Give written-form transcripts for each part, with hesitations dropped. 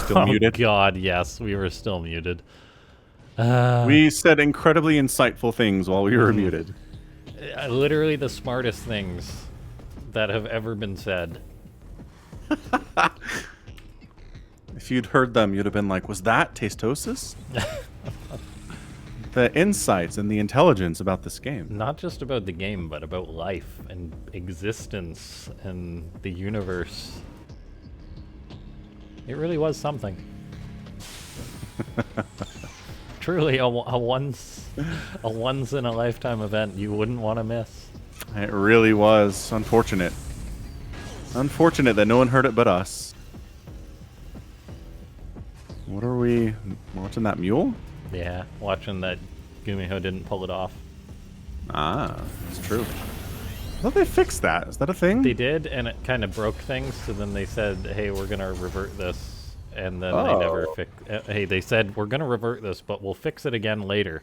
still muted? God, yes, we were still muted. We said incredibly insightful things while we were muted. Literally the smartest things that have ever been said. If you'd heard them, you'd have been like, was that tastosis? The insights and the intelligence about this game. Not just about the game, but about life and existence and the universe. It really was something. Truly a once in a lifetime event you wouldn't want to miss. It really was unfortunate. Unfortunate that no one heard it but us. What are we watching? That mule? Yeah, watching that GuMiho didn't pull it off. Ah, that's true. I thought they fixed that. Is that a thing? They did, and it kind of broke things, so then they said, hey, we're going to revert this, and then they never fixed... hey, they said, we're going to revert this, but we'll fix it again later.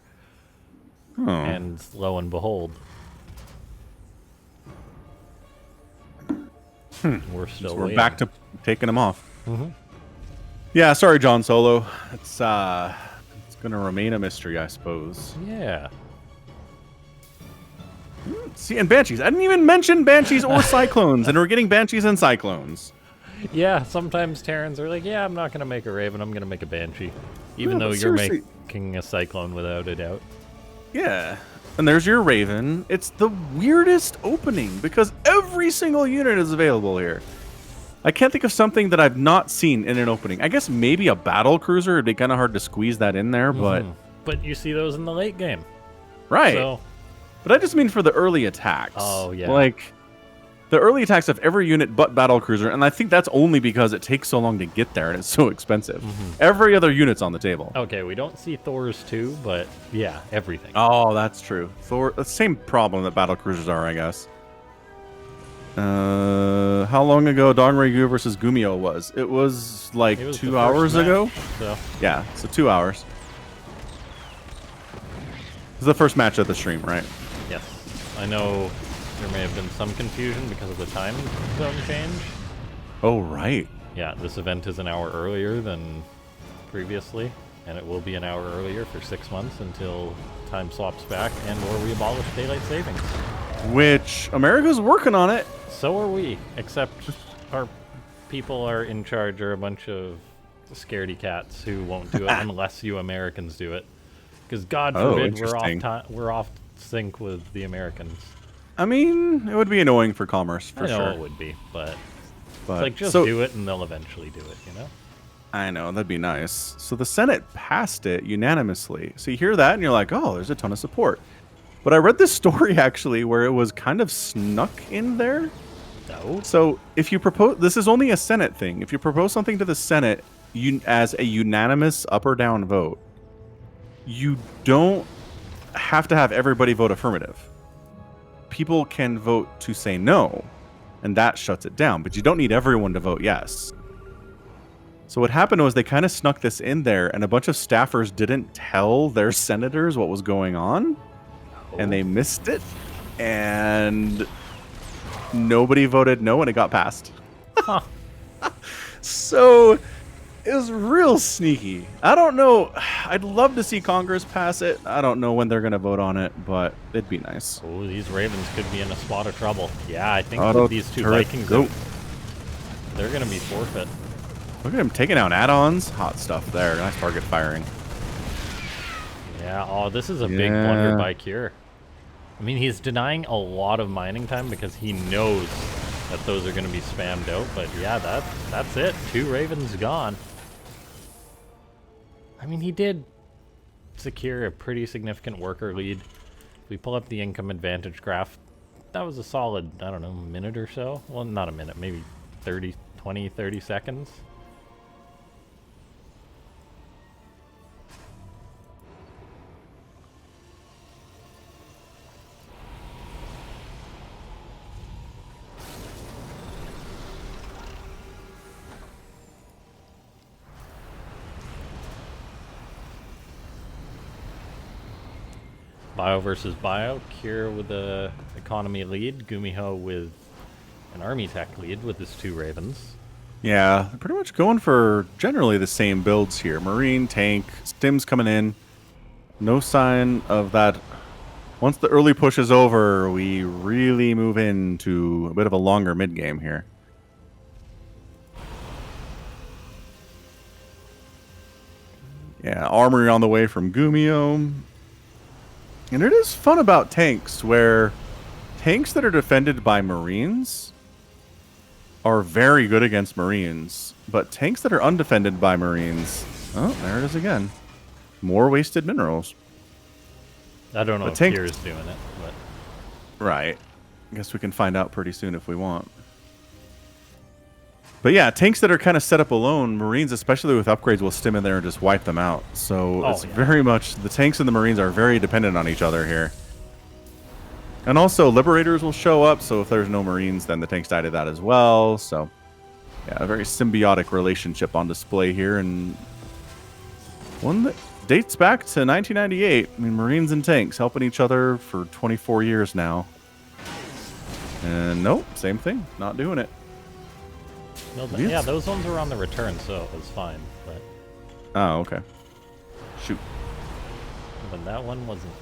Oh. And lo and behold... we're still So we're waiting. back to taking them off. Yeah, sorry, John Solo. It's gonna remain a mystery, I suppose. Yeah. See, and Banshees. I didn't even mention Banshees or Cyclones, and we're getting Banshees and Cyclones. Yeah, sometimes Terrans are like, yeah, I'm not going to make a Raven, I'm going to make a Banshee. Even No, though but you're seriously. making a Cyclone without a doubt. Yeah. And there's your Raven. It's the weirdest opening, because every single unit is available here. I can't think of something that I've not seen in an opening. I guess maybe a battle cruiser. It'd be kind of hard to squeeze that in there, but... But you see those in the late game. Right. So, But I just mean for the early attacks. Oh, yeah. Like, the early attacks of every unit but battle cruiser, and I think that's only because it takes so long to get there and it's so expensive. Every other unit's on the table. okay, we don't see Thor's too, but yeah, everything. Oh, that's true. Thor, the same problem that battle cruisers are, I guess. How long ago Dongryu versus GuMiho was? It was like It was 2 the hours first ago? match, so Yeah, so 2 hours. This is the first match of the stream, right? yes. I know there may have been some confusion because of the time zone change. Oh, right. Yeah, this event is an hour earlier than previously, and it will be an hour earlier for 6 months until time swaps back and or we abolish daylight savings. Which, America's working on it. So are we, except our people are in charge are a bunch of scaredy cats who won't do it unless you Americans do it. Because God forbid we're off sync with the Americans. I mean, it would be annoying for commerce, for I know sure. it would be, but it's But like just so, do it and they'll eventually do it, you know? I know, that'd be nice. So the Senate passed it unanimously. So you hear that and you're like, oh, there's a ton of support. But I read this story actually where it was kind of snuck in there. No. So if you propose, this is only a Senate thing. If you propose something to the Senate as a unanimous up or down vote, you don't have to have everybody vote affirmative. People can vote to say no, and that shuts it down. But you don't need everyone to vote yes. So what happened was they kind of snuck this in there, and a bunch of staffers didn't tell their senators what was going on, and they missed it, and nobody voted no, and it got passed. Huh. So it was real sneaky. I don't know. I'd love to see Congress pass it. I don't know when they're going to vote on it, but it'd be nice. Oh, these Ravens could be in a spot of trouble. Yeah, I think Auto with these two turret, Vikings, go. they're going to be forfeit. Look at him taking out add-ons. Hot stuff there. Nice target firing. Yeah, oh, this is a big blunder by Cure. I mean, he's denying a lot of mining time because he knows that those are going to be spammed out, but yeah, that's it. 2 Ravens gone. I mean, he did secure a pretty significant worker lead. If we pull up the income advantage graph, that was a solid, I don't know, minute or so. Well, not a minute, maybe 30 seconds. Bio versus Bio, Cure with the economy lead, GuMiho with an army tech lead with his 2 Ravens. Yeah, pretty much going for generally the same builds here. Marine, tank, stims coming in. No sign of that. Once the early push is over, we really move into a bit of a longer mid game here. Yeah, armory on the way from GuMiho. And it is fun about tanks, where tanks that are defended by Marines are very good against Marines, but tanks that are undefended by Marines, oh, there it is again. More wasted minerals. I don't know if Kier's doing it, but... Right. I guess we can find out pretty soon if we want. But yeah, tanks that are kind of set up alone, Marines, especially with upgrades, will stim in there and just wipe them out. So it's very much, the tanks and the Marines are very dependent on each other here. And also, Liberators will show up, so if there's no Marines, then the tanks die to that as well. So, yeah, a very symbiotic relationship on display here, and one that dates back to 1998. I mean, Marines and tanks helping each other for 24 years now. And nope, same thing, not doing it. No, yeah, those ones were on the return, so it was fine. But oh, okay. Shoot. But that one wasn't.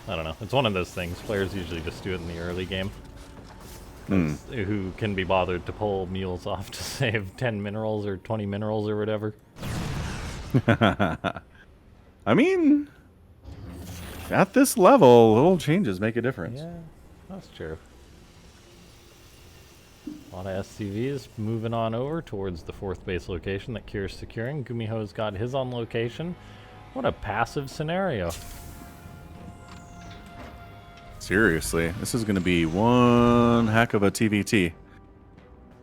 I don't know. It's one of those things. Players usually just do it in the early game. Who can be bothered to pull mules off to save 10 minerals or 20 minerals or whatever? I mean, at this level, little changes make a difference. Yeah, that's true. A lot of SCVs moving on over towards the 4th base location that Kier's securing. GuMiho's got his on location. What a passive scenario. Seriously, this is going to be one heck of a TvT.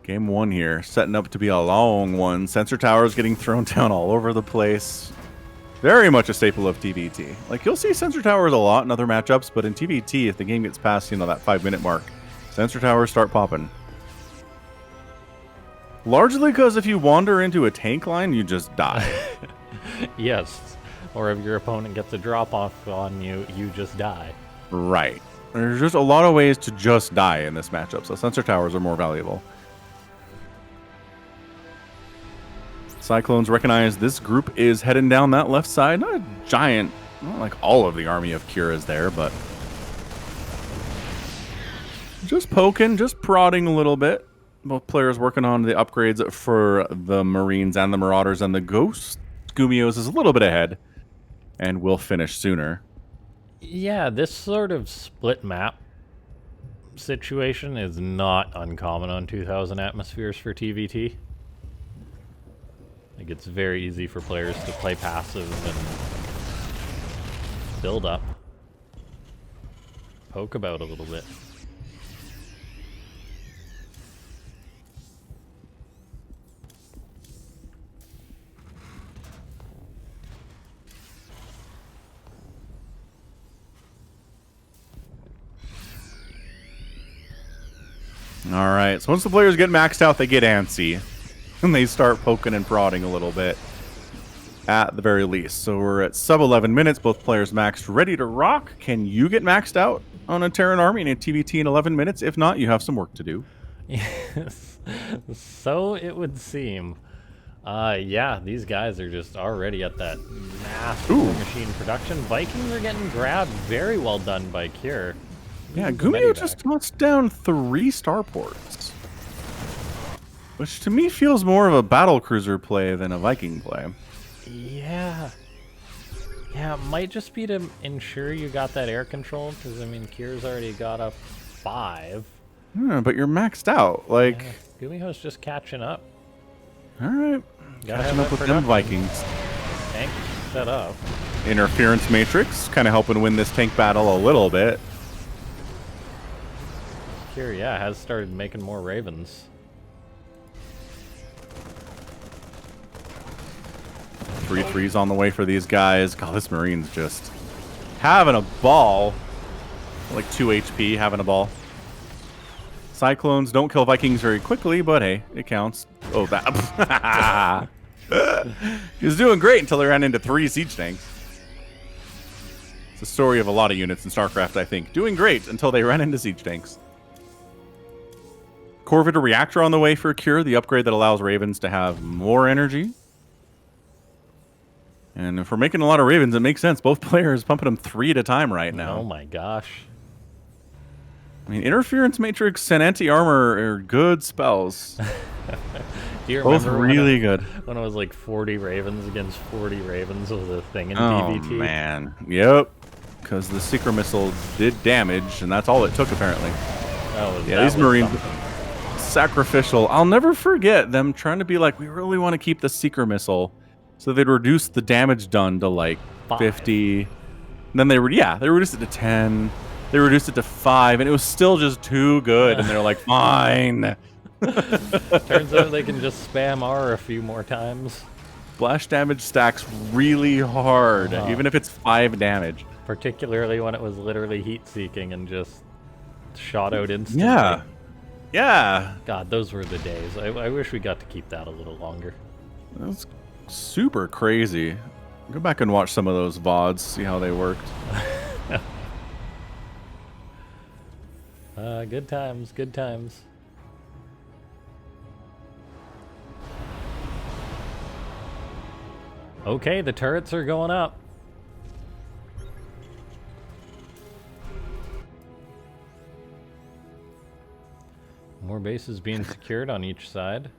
Game 1 here, setting up to be a long one. Sensor towers getting thrown down all over the place. Very much a staple of TvT. Like, you'll see sensor towers a lot in other matchups, but in TvT, if the game gets past, you know, that 5-minute mark, sensor towers start popping. Largely because if you wander into a tank line, you just die. Yes. Or if your opponent gets a drop-off on you, you just die. Right. There's just a lot of ways to just die in this matchup, so sensor towers are more valuable. Cyclones recognize this group is heading down that left side. Not a giant, not like all of the army of Kier is there, but just poking, just prodding a little bit. Both players working on the upgrades for the Marines and the Marauders, and the Ghost. GuMiho's is a little bit ahead and will finish sooner. Yeah, this sort of split map situation is not uncommon on 2000 atmospheres for TvT. Like, it's very easy for players to play passive and build up. Poke about a little bit. Alright, so once the players get maxed out, they get antsy. And they start poking and prodding a little bit. At the very least. So we're at sub 11 minutes, both players maxed, ready to rock. Can you get maxed out on a Terran army in a TvT in 11 minutes? If not, you have some work to do. Yes. So it would seem. Yeah, these guys are just already at that massive machine production. Vikings are getting grabbed. Very well done by Kier. Yeah, GuMiho just tossed down 3 starports. Which to me feels more of a battle cruiser play than a Viking play. Yeah. Yeah, it might just be to ensure you got that air control, because, I mean, Kier's already got up 5. Yeah, but you're maxed out. Like, yeah, GuMiho's just catching up. Alright. Catching up with them Vikings. Tank set up. Interference Matrix, kind of helping win this tank battle a little bit. Kier, yeah, has started making more Ravens. 3 3s on the way for these guys. God, this Marine's just having a ball. Like 2 HP, having a ball. Cyclones don't kill Vikings very quickly, but hey, it counts. Oh, that. He was doing great until he ran into 3 siege tanks. It's the story of a lot of units in Starcraft, I think. Doing great until they ran into siege tanks. Corvid reactor on the way for Cure, the upgrade that allows Ravens to have more energy. And if we're making a lot of Ravens, it makes sense. Both players pumping them 3 at a time right now. Oh my gosh. I mean, Interference Matrix and Anti-Armor are good spells. Do you Both remember really good. When it was like 40 Ravens against 40 Ravens was a thing in Oh, TvT? man. Yep. Because the Seeker Missile did damage, and that's all it took, apparently. Yeah, these Marines... Sacrificial. I'll never forget them trying to be like, we really want to keep the Seeker Missile. So they'd reduce the damage done to like 50. And then they reduced it to 10. They reduced it to 5, and it was still just too good. And they're like, fine. Turns out they can just spam R a few more times. Splash damage stacks really hard, even if it's 5 damage. Particularly when it was literally heat-seeking and just shot out instantly. Yeah. Yeah. God, those were the days. I wish we got to keep that a little longer. That's super crazy. Go back and watch some of those VODs, see how they worked. Good times, good times. Okay, the turrets are going up. More bases being secured on each side.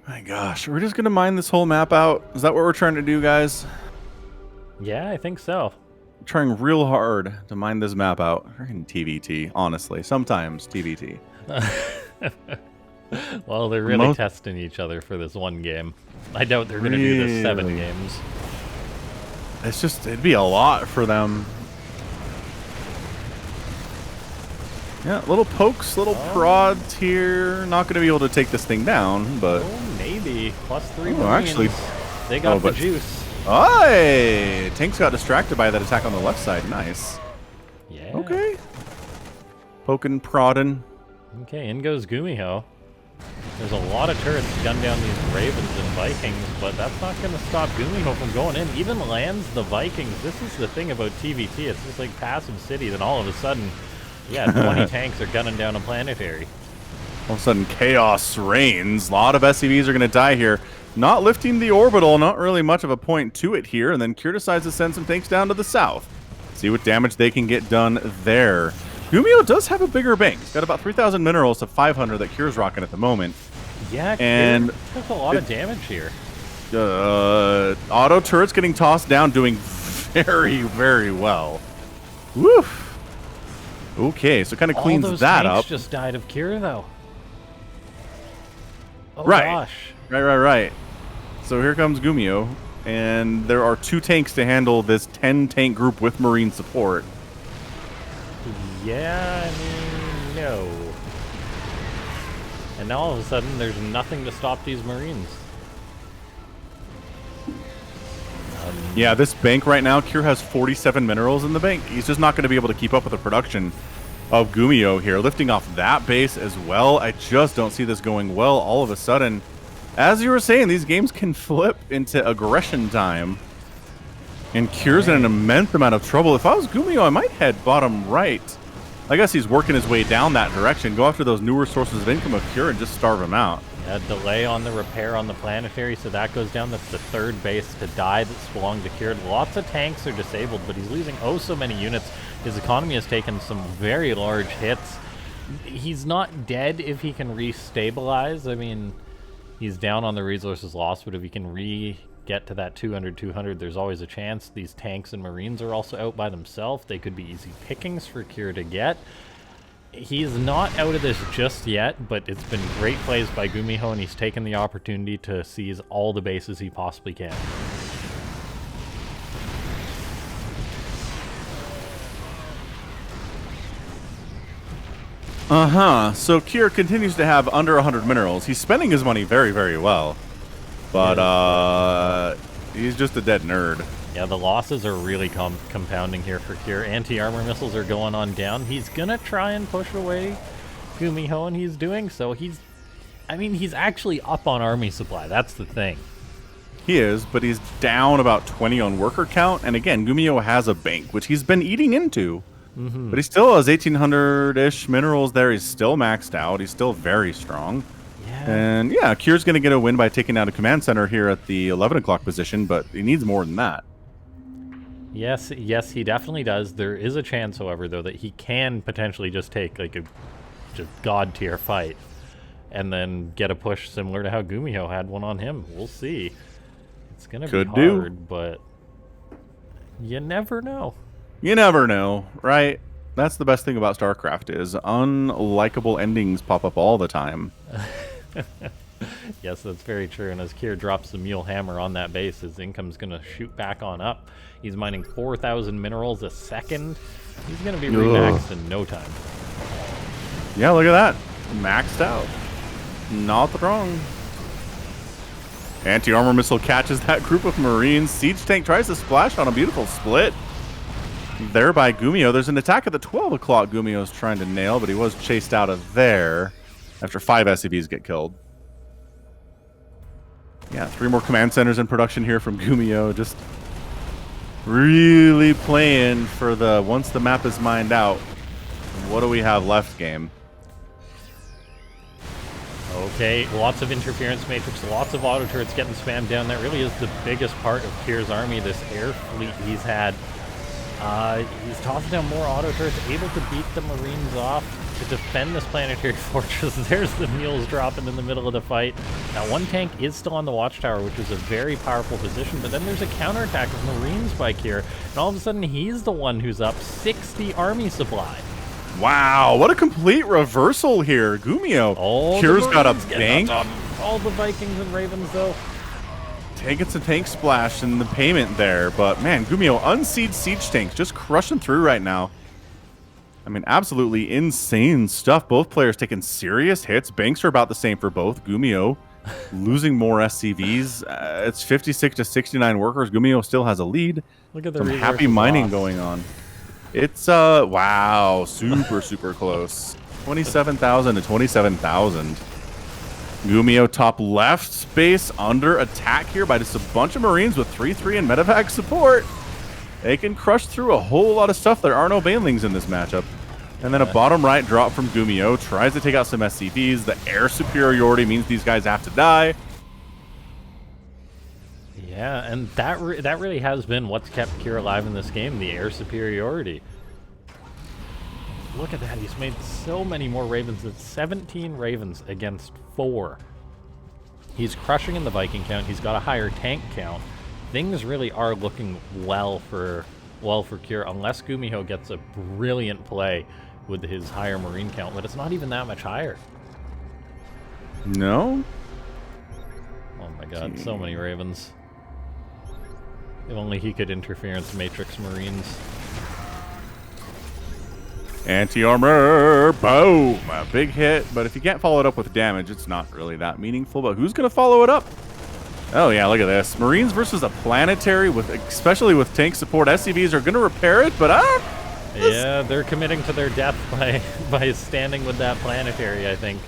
My gosh, are we just gonna mine this whole map out? Is that what we're trying to do, guys? Yeah, I think so. I'm trying real hard to mine this map out. Freaking TvT, honestly. Sometimes TvT. Well, they're really testing each other for this one game. I doubt they're going to do this 7 games. It's just, it'd be a lot for them. Yeah, little pokes, little prods here. Not going to be able to take this thing down, but... Oh, maybe. +3 Marines. Actually... They got the juice. Hey! Tanks got distracted by that attack on the left side. Nice. Yeah. Okay. Poking, prodding. Okay, in goes GuMiho. There's a lot of turrets to gun down these Ravens and Vikings, but that's not going to stop GuMiho from going in. Even lands the Vikings. This is the thing about TvT. It's just like passive city. Then all of a sudden, yeah, 20 tanks are gunning down a planetary. All of a sudden, chaos reigns. A lot of SCVs are going to die here. Not lifting the orbital. Not really much of a point to it here. And then Cure decides to send some tanks down to the south. See what damage they can get done there. GuMiho does have a bigger bank. He's got about 3,000 minerals to 500 that Cure's rocking at the moment. Yeah, and took a lot of damage here. Auto turrets getting tossed down, doing very, very well. Woof. Okay, so kind of cleans that up. Just died of Cure though. Oh right. Gosh. Right. So here comes GuMiho, and there are 2 tanks to handle this 10 tank group with Marine support. Yeah, I mean, no. And now all of a sudden, there's nothing to stop these Marines. Yeah, this bank right now, Cure has 47 minerals in the bank. He's just not going to be able to keep up with the production of GuMiho here. Lifting off that base as well. I just don't see this going well all of a sudden. As you were saying, these games can flip into aggression time. And Cure's in an immense amount of trouble. If I was GuMiho, I might head bottom right. I guess he's working his way down that direction. Go after those newer sources of income of Cure and just starve him out. Yeah, delay on the repair on the planetary, so that goes down. That's the 3rd base to die that's belonged to Cure. Lots of tanks are disabled, but he's losing oh so many units. His economy has taken some very large hits. He's not dead if he can re-stabilize. I mean, he's down on the resources lost, but if he can get to that 200, there's always a chance. These tanks and Marines are also out by themselves. They could be easy pickings for Cure to get. He's not out of this just yet, but it's been great plays by GuMiho, and he's taken the opportunity to seize all the bases he possibly can. So Cure continues to have under 100 minerals. He's spending his money very, very well. But he's just a dead nerd. Yeah, the losses are really compounding here for Cure. Anti-armor missiles are going on down. He's gonna try and push away GuMiho, and he's doing so. He's actually up on army supply. That's the thing. He is, but he's down about 20 on worker count. And again, GuMiho has a bank, which he's been eating into. But he still has 1,800-ish minerals there. He's still maxed out. He's still very strong. Yeah. And yeah, Cure's going to get a win by taking out a command center here at the 11 o'clock position, but he needs more than that. Yes, he definitely does. There is a chance, however, though, that he can potentially just take like a just god tier fight and then get a push similar to how GuMiho had one on him. We'll see. It's going to be hard, but you never know. You never know, right? That's the best thing about Starcraft is unlikable endings pop up all the time. Yes, that's very true. And as Kier drops the Mule Hammer on that base, his income's going to shoot back on up. He's mining 4,000 minerals a second. He's going to be remaxed in no time. Yeah, look at that. Maxed out. Not wrong. Anti-armor missile catches that group of Marines. Siege tank tries to splash on a beautiful split. There by GuMiho. There's an attack at the 12 o'clock GuMiho's trying to nail, but he was chased out of there after 5 SCVs get killed. Yeah, 3 more command centers in production here from GuMiho. Just really playing for the once the map is mined out, what do we have left game? Okay, lots of interference matrix, lots of auto turrets getting spammed down. That really is the biggest part of Kier's army, this air fleet he's had. He's tossing down more auto turrets, able to beat the Marines off to defend this planetary fortress. There's the mules dropping in the middle of the fight. Now, one tank is still on the watchtower, which is a very powerful position, but then there's a counterattack of Marines by Kier, and all of a sudden he's the one who's up 60 army supply. Wow, what a complete reversal here. GuMiho. Kier's got a bank. All the Vikings and Ravens, though. Taking some tank splash in the payment there, but man, GuMiho unseed siege tanks just crushing through right now. I mean, absolutely insane stuff. Both players taking serious hits. Banks are about the same for both. GuMiho losing more SCVs. It's 56 to 69 workers. GuMiho still has a lead. Look at the some happy mining going on. It's wow, super close. 27,000 to 27,000. GuMiho top left space under attack here by just a bunch of Marines with 3-3 and medevac support. They can crush through a whole lot of stuff. There are no banelings in this matchup. And then a bottom right drop from GuMiho. Tries to take out some SCVs. The air superiority means these guys have to die. Yeah, and that really has been what's kept Kier alive in this game, the air superiority. Look at that, he's made so many more Ravens. It's 17 Ravens against 4. He's crushing in the Viking count, he's got a higher tank count. Things really are looking well for Kier, unless GuMiho gets a brilliant play with his higher Marine count, but it's not even that much higher. No? Oh my god, so many Ravens. If only he could interference Matrix Marines. Anti-armor, boom! A big hit, but if you can't follow it up with damage, it's not really that meaningful. But who's going to follow it up? Oh yeah, look at this. Marines versus a planetary, especially with tank support. SCVs are going to repair it, but yeah, they're committing to their death by standing with that planetary, I think.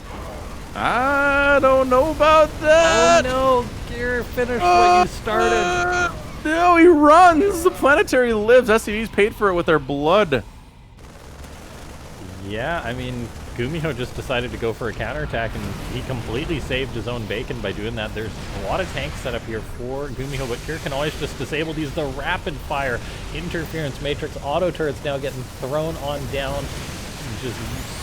I don't know about that. Oh no, Kier, finish what you started. No, he runs. The planetary lives. SCVs paid for it with their blood. Yeah, I mean, GuMiho just decided to go for a counterattack, and he completely saved his own bacon by doing that. There's a lot of tanks set up here for GuMiho, but Kier can always just disable these. The rapid-fire interference matrix auto turrets now getting thrown on down. Just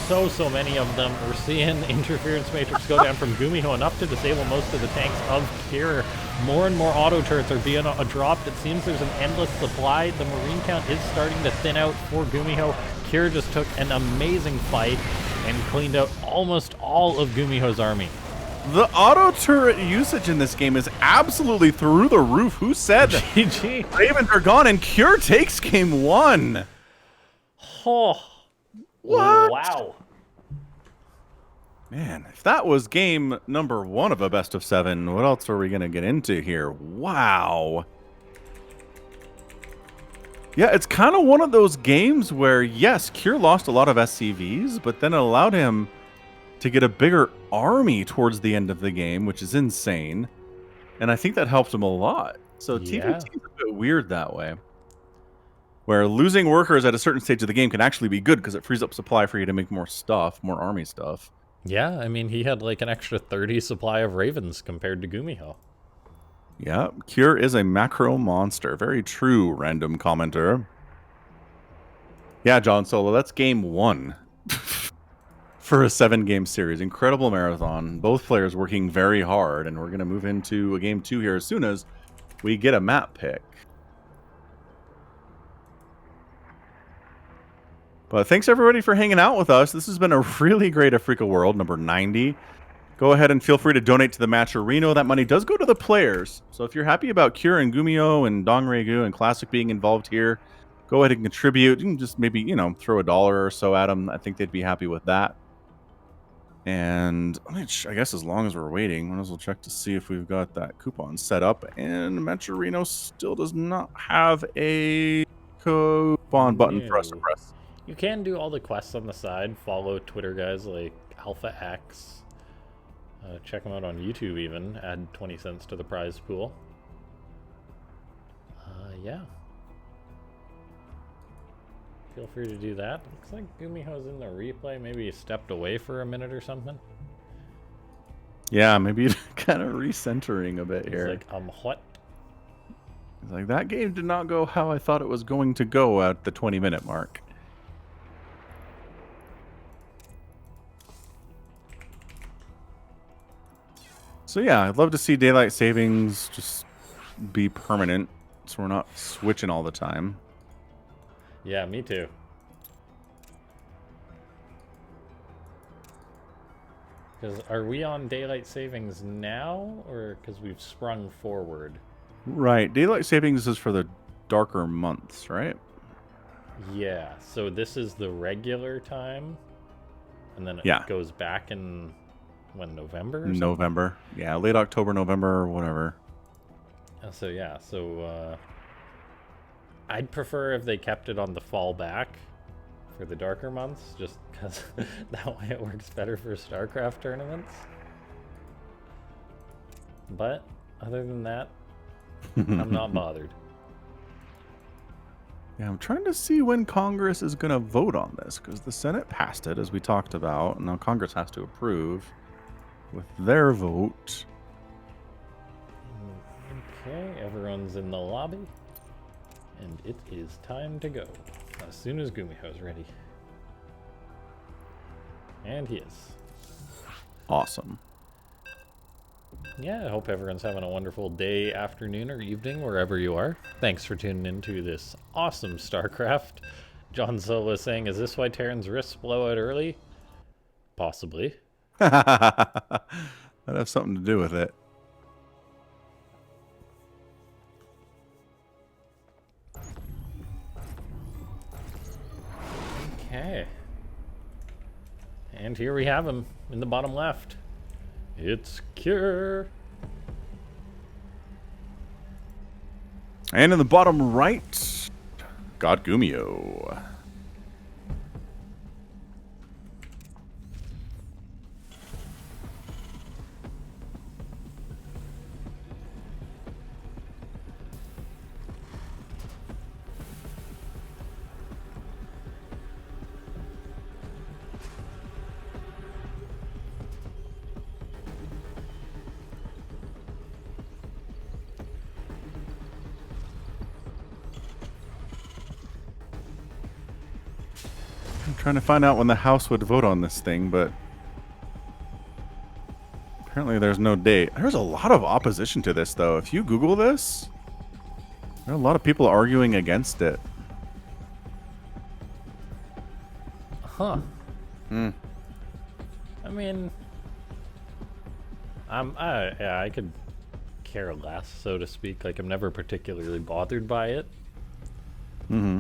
so many of them. We're seeing interference matrix go down from GuMiho, enough to disable most of the tanks of Kier. More and more auto turrets are being dropped. It seems there's an endless supply. The Marine count is starting to thin out for GuMiho. Kier just took an amazing fight and cleaned out almost all of GuMiho's army. The auto turret usage in this game is absolutely through the roof. Who said that? GG. Ravens are gone and Kier takes game 1. Oh. What? Wow. Man, if that was game number 1 of a best of 7, what else are we going to get into here? Wow. Yeah, it's kind of one of those games where, yes, Kier lost a lot of SCVs, but then it allowed him to get a bigger army towards the end of the game, which is insane. And I think that helped him a lot. So TvT is a bit weird that way. where losing workers at a certain stage of the game can actually be good because it frees up supply for you to make more stuff, more army stuff. Yeah, I mean, he had like an extra 30 supply of ravens compared to GuMiho. Yeah, Cure is a macro monster. Very true, random commenter. Yeah, John Solo, that's game 1 for a 7-game series. Incredible marathon. Both players working very hard, and we're going to move into a game 2 here as soon as we get a map pick. But thanks everybody for hanging out with us. This has been a really great Africa World, number 90. Go ahead and feel free to donate to the match arena. That money does go to the players. So if you're happy about Cure and GuMiho and Dongregu and Classic being involved here, go ahead and contribute. You can just maybe, throw $1 or so at them. I think they'd be happy with that. And I guess as long as we're waiting, might as well check to see if we've got that coupon set up. And Matcherino still does not have a coupon button for us to press. You can do all the quests on the side. Follow Twitter guys like Alpha X. Check them out on YouTube even. Add 20 cents to the prize pool. Yeah. Feel free to do that. Looks like GuMiho's in the replay. Maybe he stepped away for a minute or something. Yeah, maybe kind of recentering a bit here. He's like, what? He's like, that game did not go how I thought it was going to go at the 20-minute mark. So yeah, I'd love to see daylight savings just be permanent, so we're not switching all the time. Yeah, me too. Because are we on daylight savings now, or because we've sprung forward? Right, daylight savings is for the darker months, right? Yeah, so this is the regular time, and then it goes back in... When, November? November. Yeah, late October, November, or whatever. So, yeah. I'd prefer if they kept it on the fall back for the darker months, just because that way it works better for Starcraft tournaments. But, other than that, I'm not bothered. Yeah, I'm trying to see when Congress is going to vote on this, because the Senate passed it, as we talked about, and now Congress has to approve with their vote. Okay, everyone's in the lobby, and it is time to go as soon as GuMiho's ready. And he is. Awesome. Yeah, I hope everyone's having a wonderful day, afternoon, or evening, wherever you are. Thanks for tuning into this awesome StarCraft. John Solo saying, is this why Terran's wrists blow out early? Possibly. That'd have something to do with it. Okay. And here we have him in the bottom left. It's Cure. And in the bottom right, got GuMiho. I'm trying to find out when the House would vote on this thing, but apparently there's no date. There's a lot of opposition to this, though. If you Google this, there are a lot of people arguing against it. Huh. Hmm. I mean, yeah, I could care less, so to speak. Like, I'm never particularly bothered by it. Mm-hmm.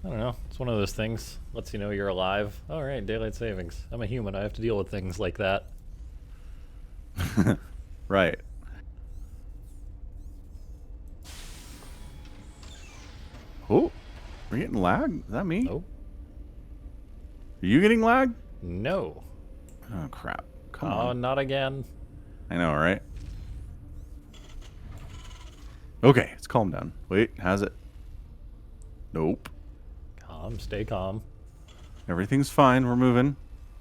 I don't know. It's one of those things. Lets you know you're alive. All right, daylight savings. I'm a human. I have to deal with things like that. Right. Oh, we're getting lag? Is that me? Oh. Are you getting lag? No. Oh, crap. Come on. Oh, not again. I know, right? Okay, it's calmed down. Wait, has it? Nope. Calm, stay calm. Everything's fine. We're moving.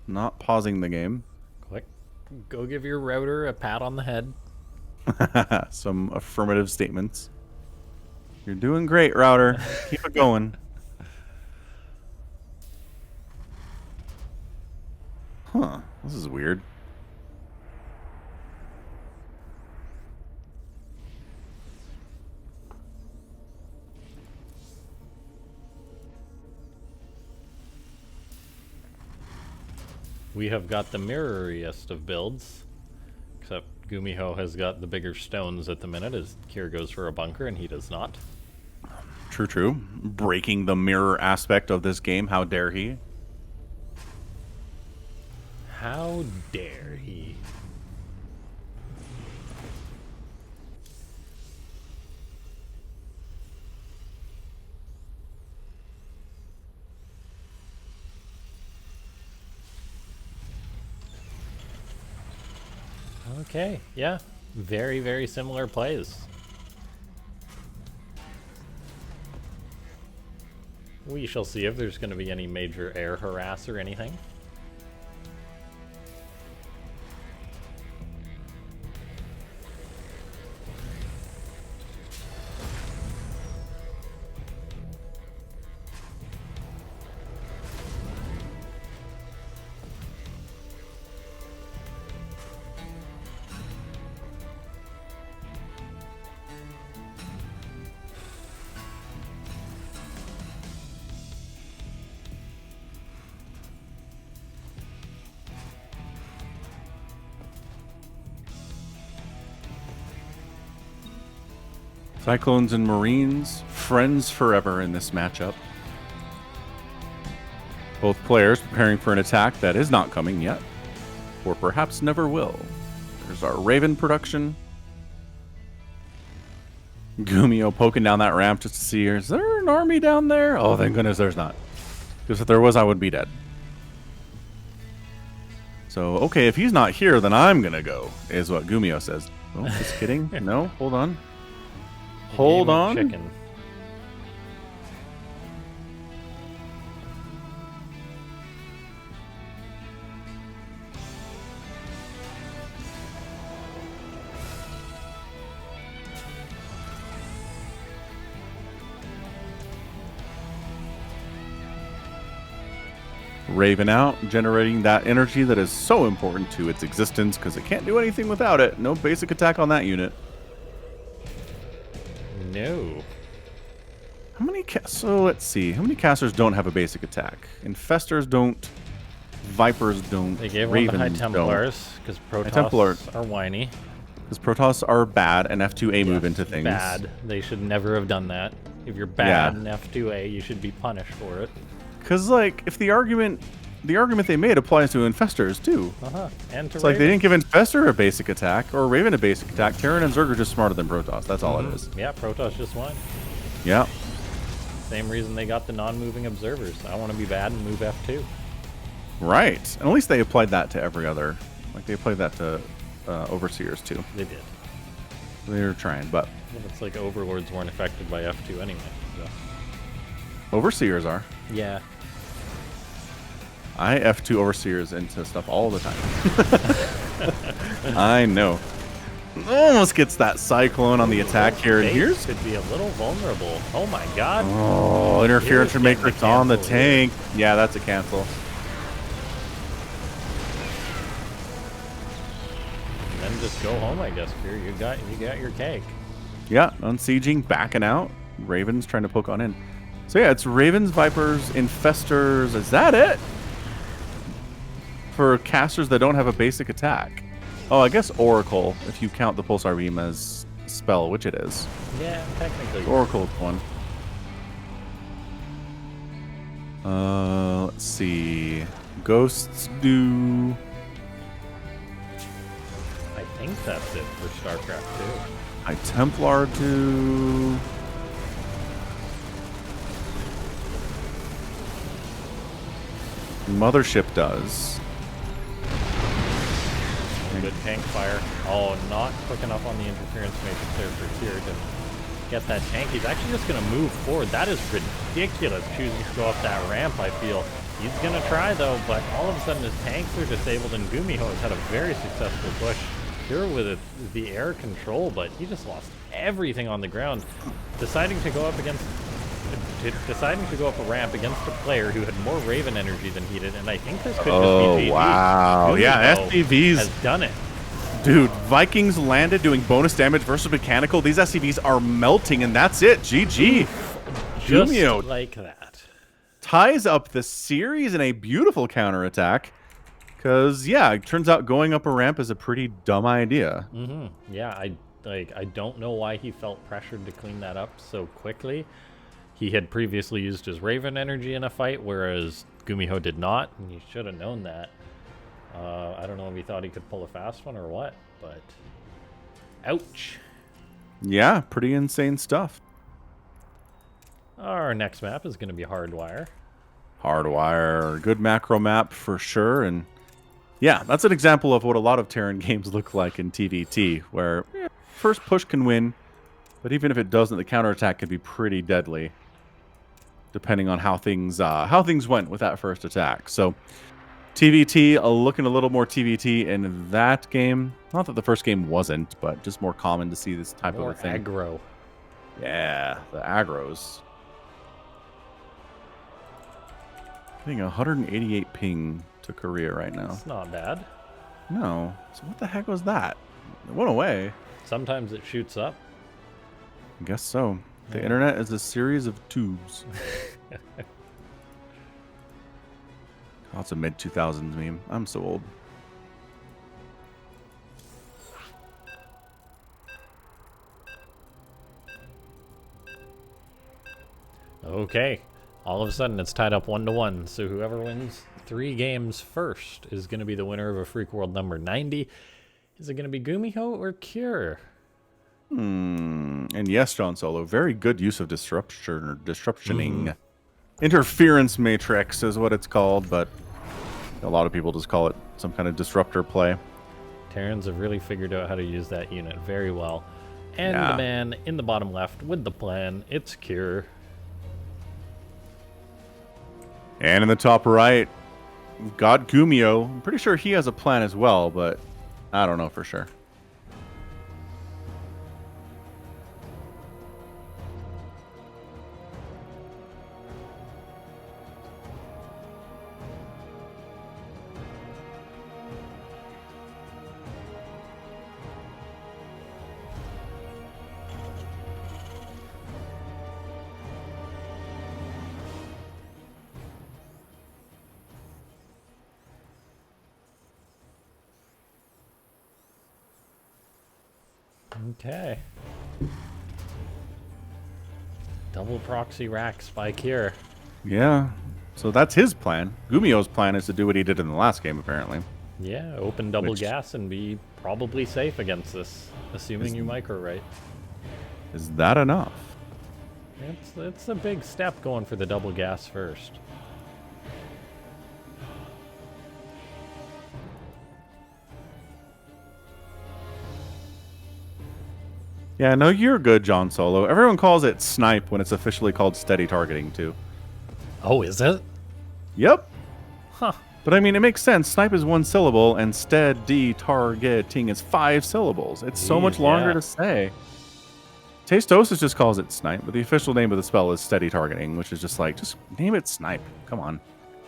Not pausing the game. Quick, go give your router a pat on the head. Some affirmative statements. You're doing great, router. Keep it going. Huh. This is weird. We have got the mirroriest of builds, except GuMiho has got the bigger stones at the minute as Kier goes for a bunker and he does not. True, true. Breaking the mirror aspect of this game. How dare he? How dare he? Okay, yeah. Very, very similar plays. We shall see if there's going to be any major air harass or anything. Cyclones and Marines, friends forever in this matchup. Both players preparing for an attack that is not coming yet, or perhaps never will. There's our Raven production. GuMiho poking down that ramp just to see, is there an army down there? Oh, thank goodness there's not. Because if there was, I would be dead. So, okay, if he's not here, then I'm going to go, is what GuMiho says. Oh, just kidding. No, hold on. Hold on. Chicken. Raven out, generating that energy that is so important to its existence because it can't do anything without it. No basic attack on that unit. No. How many so let's see. How many casters don't have a basic attack? Infestors don't. Vipers don't. They gave Ravens one to High Templars because Protoss are whiny. Because Protoss are bad and F2A move into things. Bad. They should never have done that. If you're bad in F2A, you should be punished for it. Because like, if the argument they made applies to Infestors too. And to it's like they didn't give Infestor a basic attack or Raven a basic attack. Terran and Zerg are just smarter than Protoss. That's all it is. Yeah, Protoss just won. Yeah. Same reason they got the non-moving observers. I want to be bad and move F2. Right. And at least they applied that to every other. Like they applied that to Overseers too. They did. They were trying, but it's like Overlords weren't affected by F2 anyway. So. Overseers are. Yeah. I F2 Overseers into stuff all the time. I know. Almost gets that Cyclone on the attack here, and here's could be a little vulnerable. Oh my god. Oh, Interference Matrix on the tank. Yeah, that's a cancel. And then just go home, I guess, Fear. You got your cake. Yeah, unsieging, backing out. Ravens trying to poke on in. So yeah, it's Ravens, Vipers, Infestors. Is that it? For casters that don't have a basic attack. Oh, I guess Oracle, if you count the Pulsar Beam as a spell, which it is. Yeah, technically. Oracle's one. Let's see. Ghosts do... I think that's it for Starcraft 2. High Templar do... Mothership does. Good tank fire. Oh, not quick enough on the interference matrix there for Kier to get that tank. He's actually just going to move forward. That is ridiculous, choosing to go up that ramp, I feel. He's going to try, though, but all of a sudden his tanks are disabled, and GuMiho has had a very successful push here with the air control, but he just lost everything on the ground. Deciding to go up a ramp against a player who had more Raven energy than he did, and I think this could just be GG. Wow. Yeah, SCVs has done it. Dude, Vikings landed doing bonus damage versus mechanical. These SCVs are melting, and that's it. GG. Just GuMiho like that. Ties up the series in a beautiful counterattack. Because, yeah, it turns out going up a ramp is a pretty dumb idea. Yeah, I don't know why he felt pressured to clean that up so quickly. He had previously used his Raven energy in a fight, whereas GuMiho did not, and he should have known that. I don't know if he thought he could pull a fast one or what, but ouch. Yeah, pretty insane stuff. Our next map is going to be Hardwire. Hardwire, good macro map for sure, and yeah, that's an example of what a lot of Terran games look like in TvT, where first push can win, but even if it doesn't, the counterattack can be pretty deadly, depending on how things went with that first attack. So TvT looking a little more TvT in that game. Not that the first game wasn't, but just more common to see this type of a thing. Aggro. Yeah, the aggros. I think 188 ping to Korea right now. It's not bad. No. So what the heck was that? It went away. Sometimes it shoots up. I guess so. The internet is a series of tubes. Oh, it's a mid-2000s meme. I'm so old. Okay. All of a sudden, it's tied up 1-1. So whoever wins 3 games first is going to be the winner of a Freak World number 90. Is it going to be GuMiho or Cure? And yes, John Solo, very good use of disruption or disruptioning. Interference matrix is what it's called, but a lot of people just call it some kind of disruptor play. Terrans have really figured out how to use that unit very well. And the man in the bottom left with the plan, it's Cure. And in the top right, we've got GuMiho. I'm pretty sure he has a plan as well, but I don't know for sure. Okay. Double proxy racks by Cure. Yeah. So that's his plan. GuMiho's plan is to do what he did in the last game, apparently. Yeah, open double gas and be probably safe against this, assuming you micro right. Is that enough? It's a big step going for the double gas first. Yeah, no, you're good, John Solo. Everyone calls it snipe when it's officially called steady targeting, too. Oh, is it? Yep. Huh. But I mean, it makes sense. Snipe is 1 syllable, and steady targeting is 5 syllables. It's so much longer to say. Tastosis just calls it snipe, but the official name of the spell is steady targeting, which is just like, just name it snipe. Come on.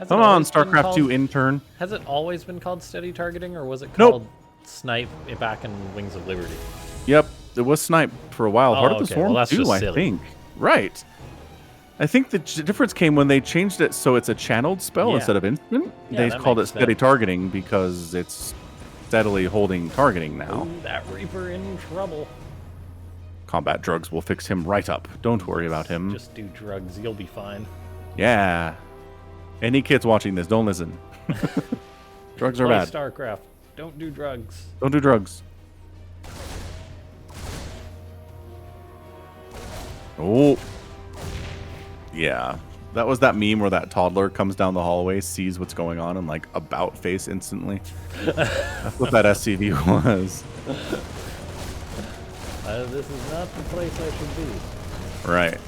Come on, StarCraft 2 intern. Has it always been called steady targeting, or was it called snipe back in Wings of Liberty? Yep. It was snipe for a while. Heart of the Swarm too, I think. Right. I think the difference came when they changed it so it's a channeled spell instead of instant. They called it steady targeting because it's steadily holding targeting now. Ooh, that Reaper in trouble. Combat drugs will fix him right up. Don't worry about him. Just do drugs. You'll be fine. Yeah. Any kids watching this, don't listen. Drugs are bad. StarCraft. Don't do drugs. Don't do drugs. Oh. Yeah. That was that meme where that toddler comes down the hallway, sees what's going on, and like about face instantly. That's what that SCV was. This is not the place I should be. Right.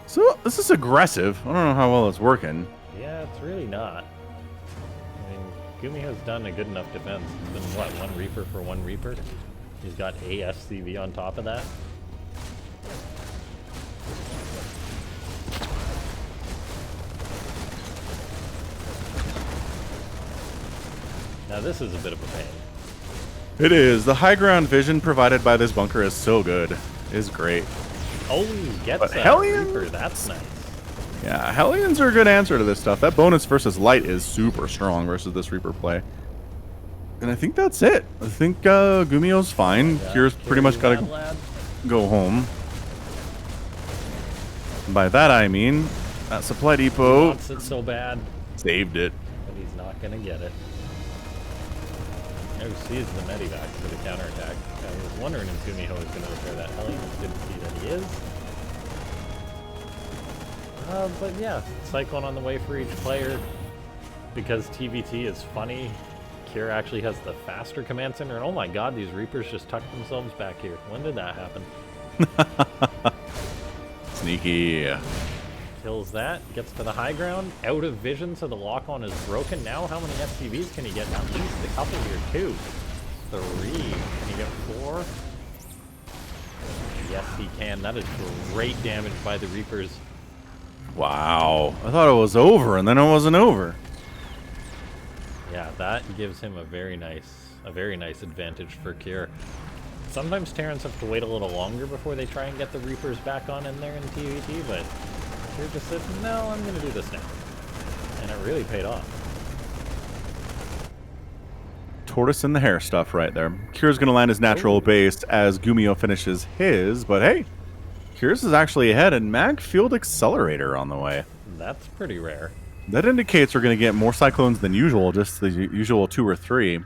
So, this is aggressive. I don't know how well it's working. Yeah, it's really not. I mean, GuMiho's done a good enough defense. It's been, what, 1 Reaper for 1 Reaper? He's got a SCV on top of that. Now this is a bit of a pain. It is. The high ground vision provided by this bunker is so good. It's great. Oh, he gets a Reaper. That's nice. Yeah, Hellions are a good answer to this stuff. That bonus versus light is super strong versus this Reaper play. And I think that's it. I think GuMiho's fine. Yeah, Kira's pretty much got to go home. And by that I mean, that supply depot... He wants it so bad. Saved it. But he's not going to get it. Oh, sees the medivac for the counterattack. I was wondering if GuMiho was going to repair that. Hellion didn't see that he is. But yeah, Cyclone on the way for each player. Because TvT is funny, Kira actually has the faster command center. And oh my god, these Reapers just tucked themselves back here. When did that happen? Sneaky. Kills that, gets to the high ground, out of vision, so the lock-on is broken. Now how many SCVs can he get? At least a couple here, 2. 3. Can he get 4? Yes, he can. That is great damage by the Reapers. Wow. I thought it was over, and then it wasn't over. Yeah, that gives him a very nice advantage for Kira. Sometimes Terrans have to wait a little longer before they try and get the Reapers back on in there in TvT, but Kira just said, no, I'm going to do this now. And it really paid off. Tortoise in the hair stuff right there. Kira's going to land his natural base as GuMiho finishes his, but hey, Kira's is actually ahead, and Mag Field Accelerator on the way. That's pretty rare. That indicates we're going to get more Cyclones than usual, just the usual 2 or 3.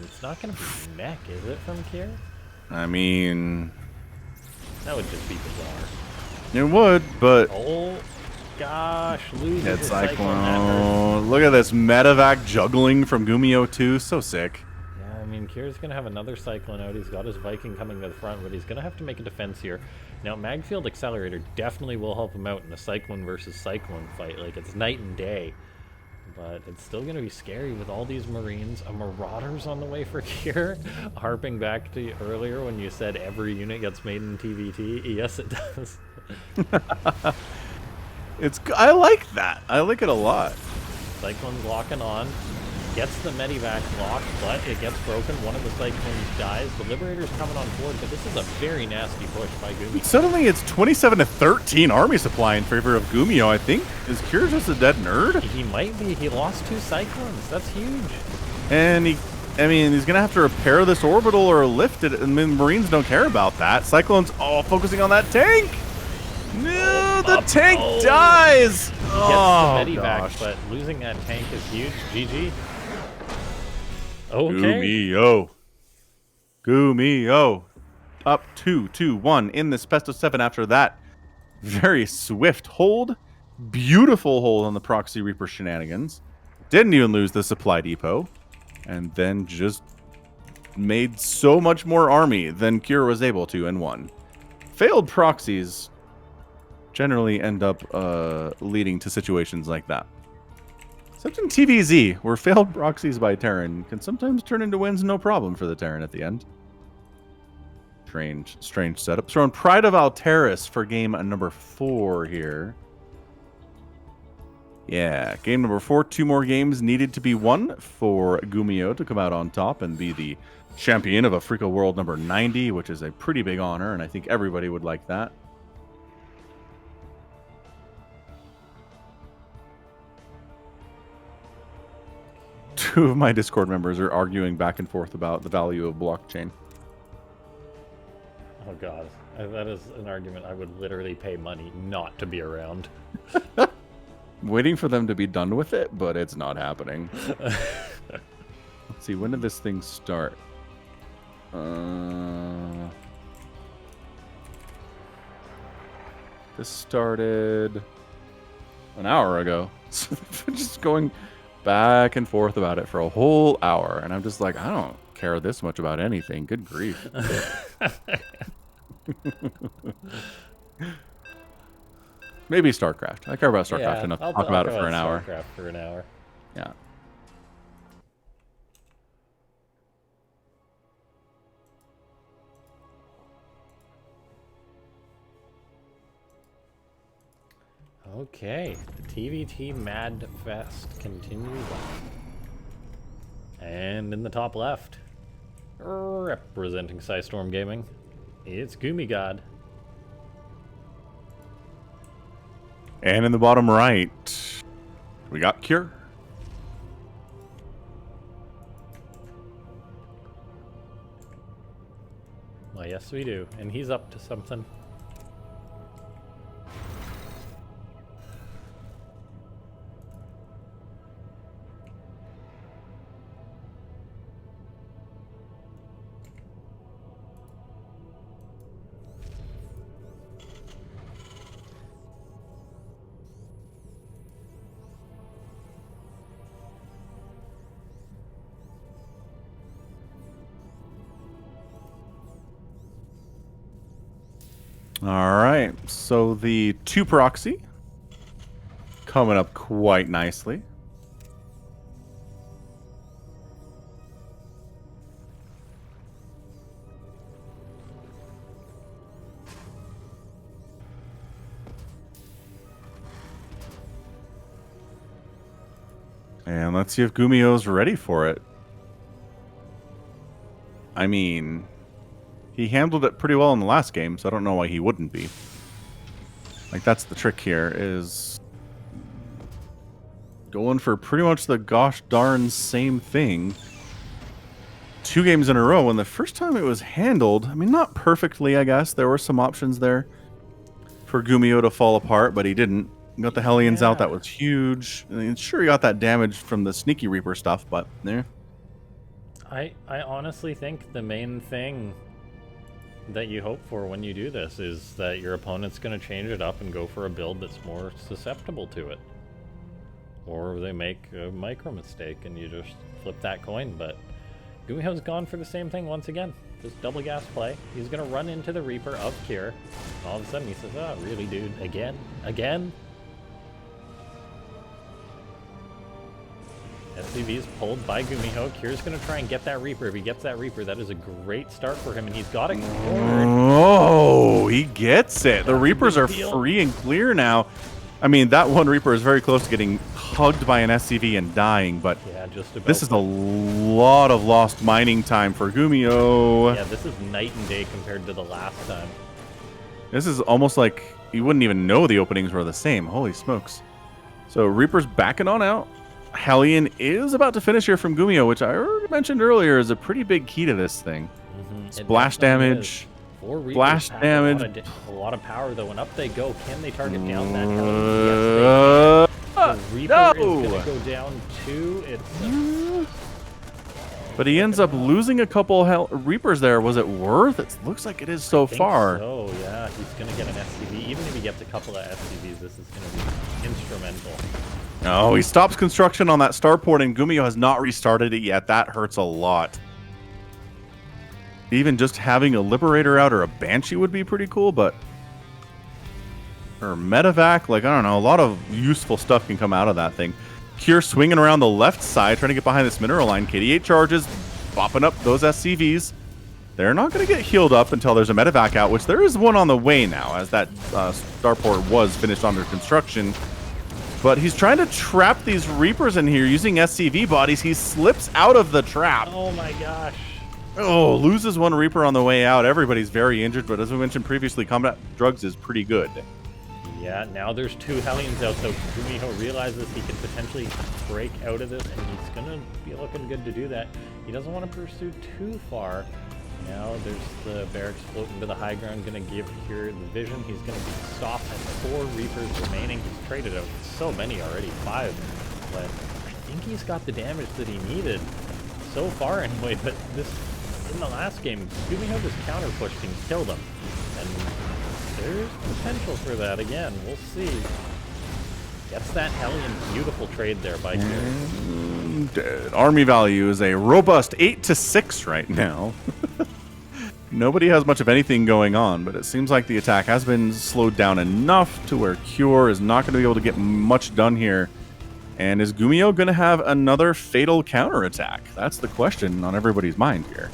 It's not going to be mech, is it, from Kira? I mean... That would just be bizarre. It would, but... Oh, gosh. Loses Hit your Cyclone. Look at this medevac juggling from GuMiho 2. So sick. Yeah, I mean, Kira's going to have another Cyclone out. He's got his Viking coming to the front, but he's going to have to make a defense here. Now, Magfield Accelerator definitely will help him out in a Cyclone versus Cyclone fight. Like, it's night and day. But it's still going to be scary with all these Marines. A Marauders on the way for Kira. Harping back to earlier when you said every unit gets made in TvT. Yes, it does. I like that. I like it a lot. Cyclone's locking on. Gets the medivac locked, but it gets broken. One of the Cyclones dies. The Liberator's coming on board, but this is a very nasty push by GuMiho. Suddenly it's 27-13 army supply in favor of GuMiho, I think. Is Kira just a dead nerd? He might be. He lost 2 Cyclones. That's huge. And he's going to have to repair this orbital or lift it. I mean, Marines don't care about that. Cyclone's all focusing on that tank. No, the tank dies. He gets the medivac, but losing that tank is huge. GG. Okay. GuMiho. Up 2-1 in this best of 7 after that. Very swift hold. Beautiful hold on the Proxy Reaper shenanigans. Didn't even lose the supply depot. And then just made so much more army than Kira was able to and won. Failed proxies generally end up leading to situations like that. Except in TvZ, where failed proxies by Terran can sometimes turn into wins no problem for the Terran at the end. Strange setup. So on Pride of Alteris for game number 4 here. Yeah, game number 4. 2 more games needed to be won for GuMiho to come out on top and be the champion of Africa World number 90, which is a pretty big honor, and I think everybody would like that. Two of my Discord members are arguing back and forth about the value of blockchain. Oh god, that is an argument I would literally pay money not to be around. Waiting for them to be done with it, but it's not happening. Let's see, when did this thing start? This started an hour ago. Just going back and forth about it for a whole hour, and I'm just like, I don't care this much about anything. Good grief. Maybe Starcraft. I care about Starcraft enough to talk about it for an hour. Starcraft for an hour. Yeah. Okay, the TvT Mad Fest continues on. And in the top left, representing Storm Gaming, it's GuMiho. And in the bottom right, we got Cure. Well, yes, we do. And he's up to something. All right, so the 2 proxy coming up quite nicely. And let's see if GuMiho's ready for it. I mean, he handled it pretty well in the last game, so I don't know why he wouldn't be. Like, that's the trick here, is going for pretty much the gosh darn same thing 2 games in a row, when the first time it was handled, I mean, not perfectly, I guess. There were some options there for GuMiho to fall apart, but he didn't. He got the Hellions out, that was huge. I mean, sure, he got that damage from the Sneaky Reaper stuff, but there. I honestly think the main thing that you hope for when you do this is that your opponent's going to change it up and go for a build that's more susceptible to it. Or they make a micro mistake and you just flip that coin, but GuMiho's gone for the same thing once again. Just double gas play. He's going to run into the Reaper of Cure. All of a sudden he says, oh, really, dude? Again? Again? SCV's pulled by GuMiho. Cure's going to try and get that Reaper. If he gets that Reaper, that is a great start for him, and he's got it cornered. Oh, he gets it. The Reapers are free and clear now. I mean, that one Reaper is very close to getting hugged by an SCV and dying, but yeah, just about. This is a lot of lost mining time for GuMiho. Yeah, this is night and day compared to the last time. This is almost like you wouldn't even know the openings were the same. Holy smokes. So Reaper's backing on out. Hellion is about to finish here from GuMiho, which I already mentioned earlier is a pretty big key to this thing. Splash damage. Flash damage. A lot of power, though, and up they go. Can they target down that Hellion? Yes, the Reaper is going to go down too. But he ends up losing a couple Reapers there. Was it worth? It looks like it is so far. So, yeah, he's going to get an SCV. Even if he gets a couple of SCVs, this is going to be instrumental. Oh, he stops construction on that starport, and GuMiho has not restarted it yet. That hurts a lot. Even just having a Liberator out or a Banshee would be pretty cool, but... Or Medevac, like, I don't know, a lot of useful stuff can come out of that thing. Cure swinging around the left side, trying to get behind this mineral line. KD8 charges, bopping up those SCVs. They're not going to get healed up until there's a Medevac out, which there is one on the way now, as that starport was finished under construction. But he's trying to trap these Reapers in here using SCV bodies. He slips out of the trap. Oh my gosh. Oh, loses one Reaper on the way out. Everybody's very injured, but as we mentioned previously, combat drugs is pretty good. Yeah, now there's 2 Hellions out, so GuMiho realizes he can potentially break out of this, and he's going to be looking good to do that. He doesn't want to pursue too far. Now there's the barracks floating to the high ground, going to give Cure the vision. He's going to be stopped at 4 Reapers remaining. He's traded out so many already, 5. But I think he's got the damage that he needed so far anyway. But this, in the last game, GuMiho just counter-pushed and killed him. And there's potential for that again. We'll see. Gets that Hellion. Beautiful trade there by Kier. Army value is a robust 8-6 right now. Nobody has much of anything going on, but it seems like the attack has been slowed down enough to where Cure is not going to be able to get much done here. And is GuMiho going to have another fatal counterattack? That's the question on everybody's mind here.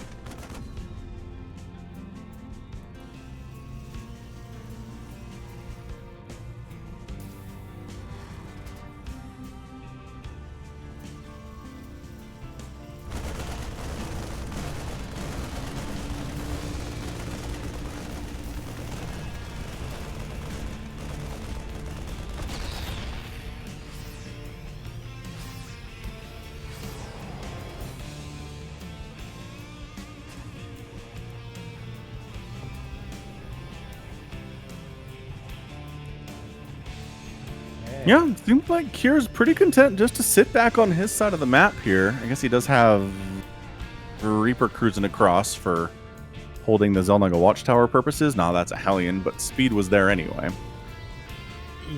Yeah, it seems like Kier's pretty content just to sit back on his side of the map here. I guess he does have Reaper cruising across for holding the Xel'Naga Watchtower purposes. Nah, that's a Hellion, but speed was there anyway.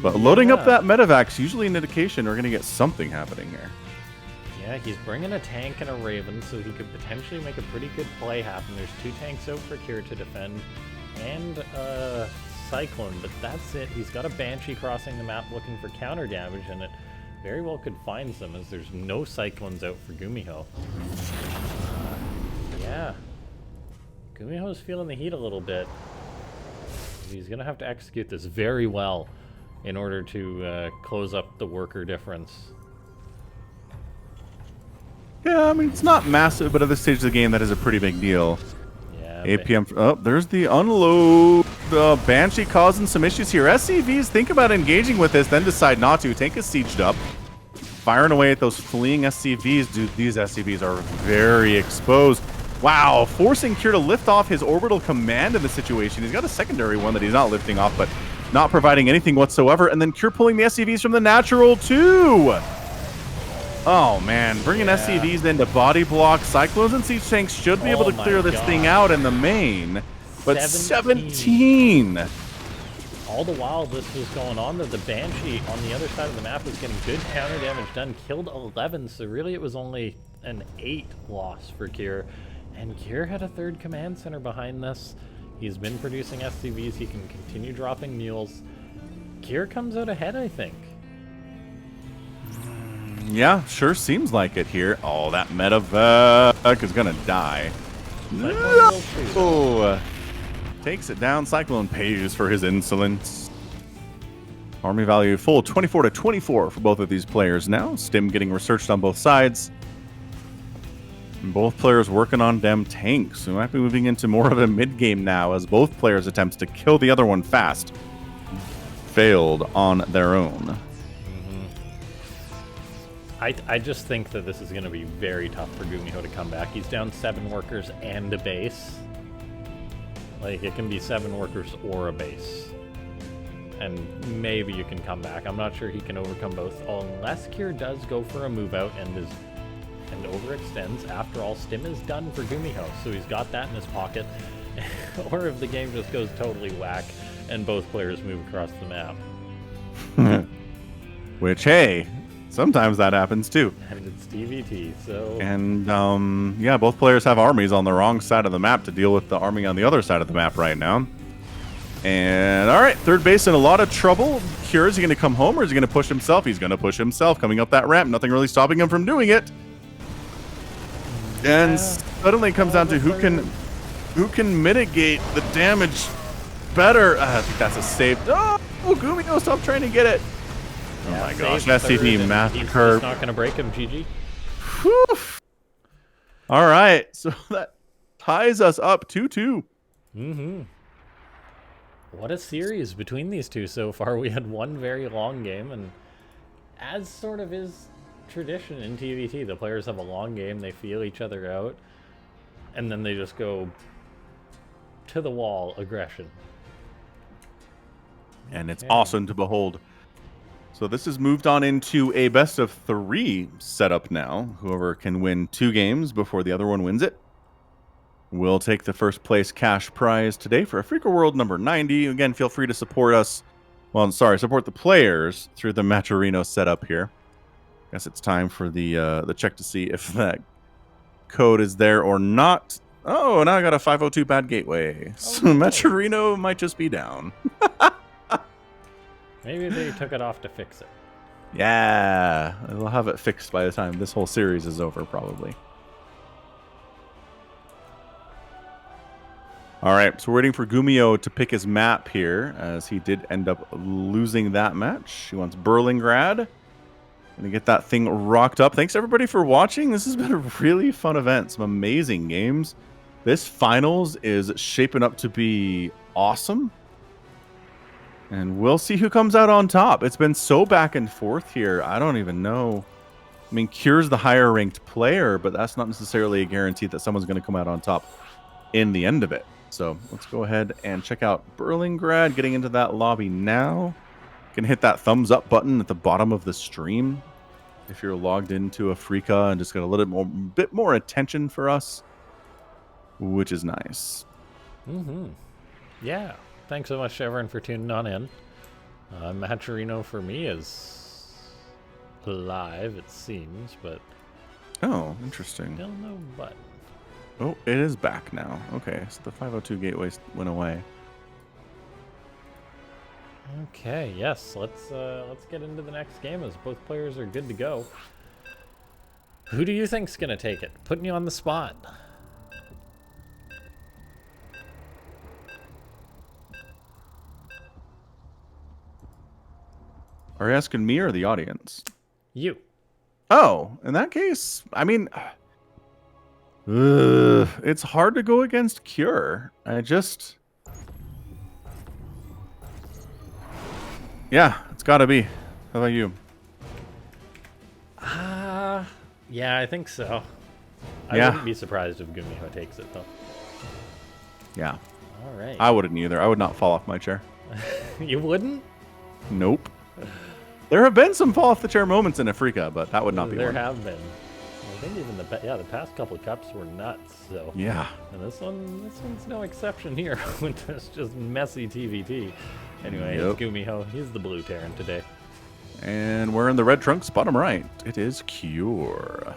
But loading up that medevac's usually an indication we're going to get something happening here. Yeah, he's bringing a tank and a Raven, so he could potentially make a pretty good play happen. There's 2 tanks out for Kier to defend, and Cyclone, but that's it. He's got a Banshee crossing the map looking for counter damage, and it very well could find some as there's no Cyclones out for GuMiho. Yeah. GuMiho's feeling the heat a little bit. He's going to have to execute this very well in order to close up the worker difference. Yeah, I mean, it's not massive, but at this stage of the game, that is a pretty big deal. Yeah. APM. Oh, there's the unload. Banshee causing some issues here. SCVs think about engaging with this, then decide not to. Tank is sieged up. Firing away at those fleeing SCVs. Dude, these SCVs are very exposed. Wow, forcing Kier to lift off his orbital command in the situation. He's got a secondary one that he's not lifting off, but not providing anything whatsoever. And then Kier pulling the SCVs from the natural too. Oh man, bringing SCVs into body block. Cyclones and siege tanks should be able to clear this thing out in the main. But 17. All the while this was going on, the Banshee on the other side of the map was getting good counter damage done. Killed 11, so really it was only an 8 loss for Kier. And Kier had a 3rd command center behind this. He's been producing SCVs. He can continue dropping mules. Kier comes out ahead, I think. Yeah, sure seems like it here. Oh, that medevac is going to die. No! Takes it down. Cyclone pays for his insolence. Army value full 24-24 for both of these players now. Stim getting researched on both sides. And both players working on them tanks. We might be moving into more of a mid-game now as both players' attempts to kill the other one fast failed on their own. I just think that this is going to be very tough for GuMiho to come back. He's down 7 workers and a base. Like, it can be 7 workers or a base. And maybe you can come back. I'm not sure he can overcome both, unless Kier does go for a move out and overextends. After all, Stim is done for GuMiho, so he's got that in his pocket. Or if the game just goes totally whack and both players move across the map. Which, hey, sometimes that happens too. And it's TvT, so... And, yeah, both players have armies on the wrong side of the map to deal with the army on the other side of the map right now. And, all right, third base in a lot of trouble. Kier, is he going to come home or is he going to push himself? He's going to push himself coming up that ramp. Nothing really stopping him from doing it. And suddenly it comes down to who can mitigate the damage better. I think that's a save. Oh, GuMiho, stop trying to get it. Oh my gosh, SCV massacre. He's not going to break him, GG. Whew. All right, so that ties us up 2-2. Mm-hmm. What a series between these two so far. We had one very long game, and as sort of is tradition in TvT, the players have a long game, they feel each other out, and then they just go to the wall aggression. And it's awesome to behold. So this has moved on into a best of 3 setup now. Whoever can win 2 games before the other one wins it will take the first place cash prize today for a Freaker World number 90. Again, feel free to support us Well, I'm sorry, support the players through the Matcherino setup here. Guess it's time for the check to see if that code is there or not. Oh, now I got a 502 bad gateway. So no. Matcherino might just be down. Maybe they took it off to fix it. Yeah, they'll have it fixed by the time this whole series is over, probably. All right, so we're waiting for GuMiho to pick his map here, as he did end up losing that match. He wants Berlingrad. Gonna get that thing rocked up. Thanks everybody for watching. This has been a really fun event. Some amazing games. This finals is shaping up to be awesome. And we'll see who comes out on top. It's been so back and forth here. I don't even know. I mean, Cure's the higher ranked player, but that's not necessarily a guarantee that someone's going to come out on top in the end of it. So let's go ahead and check out Berlingrad. Getting into that lobby now. You can hit that thumbs up button at the bottom of the stream if you're logged into Afrika and just got a little bit more attention for us, which is nice. Yeah. Thanks so much to everyone for tuning on in. Matcherino for me is live, it seems, but oh, interesting. Still no button. Oh, it is back now. Okay, so the 502 gateway went away. Okay, yes, let's get into the next game as both players are good to go. Who do you think's gonna take it? Putting you on the spot. Are you asking me or the audience? You. Oh, in that case, I mean, it's hard to go against Cure. Yeah, it's got to be. How about you? Yeah, I think so. I wouldn't be surprised if GuMiho takes it, though. Yeah. All right. I wouldn't either. I would not fall off my chair. You wouldn't? Nope. There have been some fall off the chair moments in Afrika, but that would not be one. There have been. I think even the past couple of cups were nuts. So yeah. And this one's no exception here. It's just messy TvT. Anyway, It's GuMiho. He's the blue Terran today. And we're in the red trunks, bottom right. It is Cure.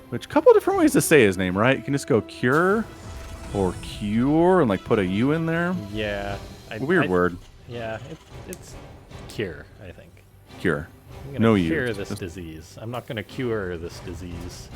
Which, couple different ways to say his name, right? You can just go Cure or Cure and like put a U in there. Yeah. Weird word. Yeah, it's Cure, I think. Cure. I'm gonna cure this disease. I'm not gonna cure this disease.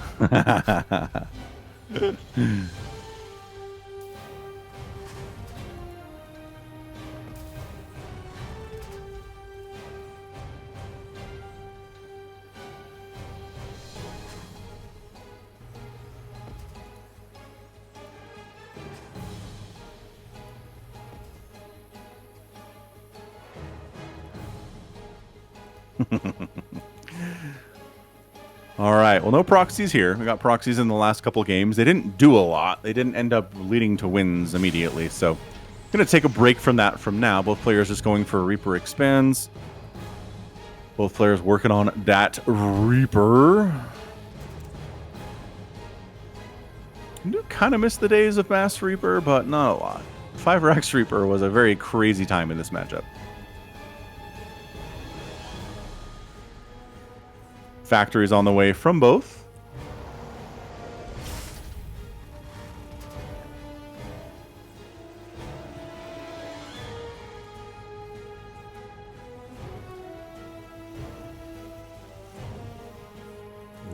All right. Well, no proxies here. We got proxies in the last couple games. They didn't do a lot. They didn't end up leading to wins immediately. So, going to take a break from that from now. Both players just going for Reaper expands. Both players working on that Reaper. I do kind of miss the days of Mass Reaper, but not a lot. 5Rex Reaper was a very crazy time in this matchup. Factories on the way from both.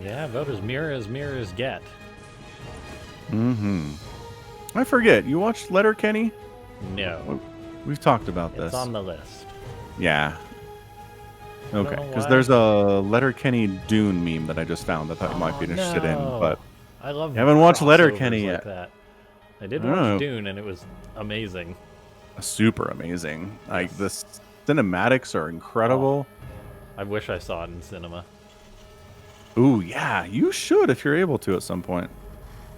Yeah, vote as mirrors get. I forget. You watched Letterkenny? No. We've talked about this. It's on the list. Yeah. Okay, because there's a Letterkenny Dune meme that I just found that I thought you might be interested in, but I love. You haven't watched Letterkenny yet. That. I did watch Dune, and it was amazing. Super amazing. Like the cinematics are incredible. I wish I saw it in cinema. Ooh, yeah, you should if you're able to at some point.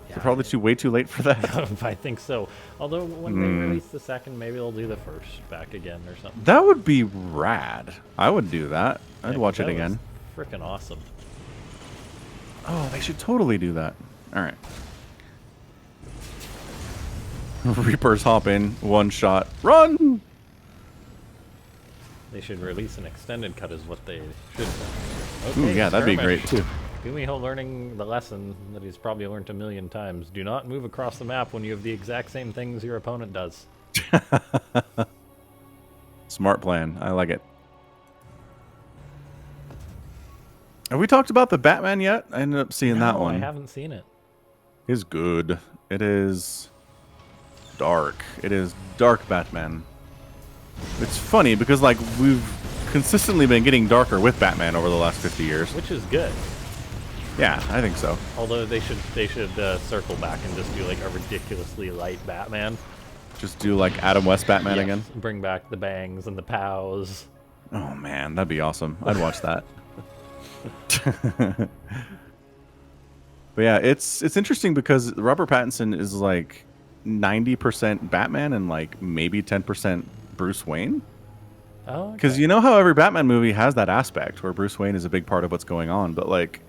Yeah, you're probably way too late for that. I think so. Although when they release the second, maybe they'll do the first back again or something. That would be rad. I would do that. I'd watch it again. Freaking awesome. Oh, they should totally do that. All right. Reapers hop in, one shot, run. They should release an extended cut is what they should do. Ooh, Okay, yeah, that'd be skirmish. great too. GuMiho learning the lesson that he's probably learned a million times. Do not move across the map when you have the exact same things your opponent does. Smart plan. I like it. Have we talked about the Batman yet? I ended up seeing that one. I haven't seen it. It's good. It is dark. It is dark Batman. It's funny because like we've consistently been getting darker with Batman over the last 50 years. Which is good. Yeah, I think so. Although they should circle back and just do like a ridiculously light Batman. Just do like Adam West Batman again. Bring back the bangs and the pows. Oh man, that'd be awesome. I'd watch that. But yeah, it's interesting because Robert Pattinson is like 90% Batman and like maybe 10% Bruce Wayne. Oh, because you know how every Batman movie has that aspect where Bruce Wayne is a big part of what's going on, but like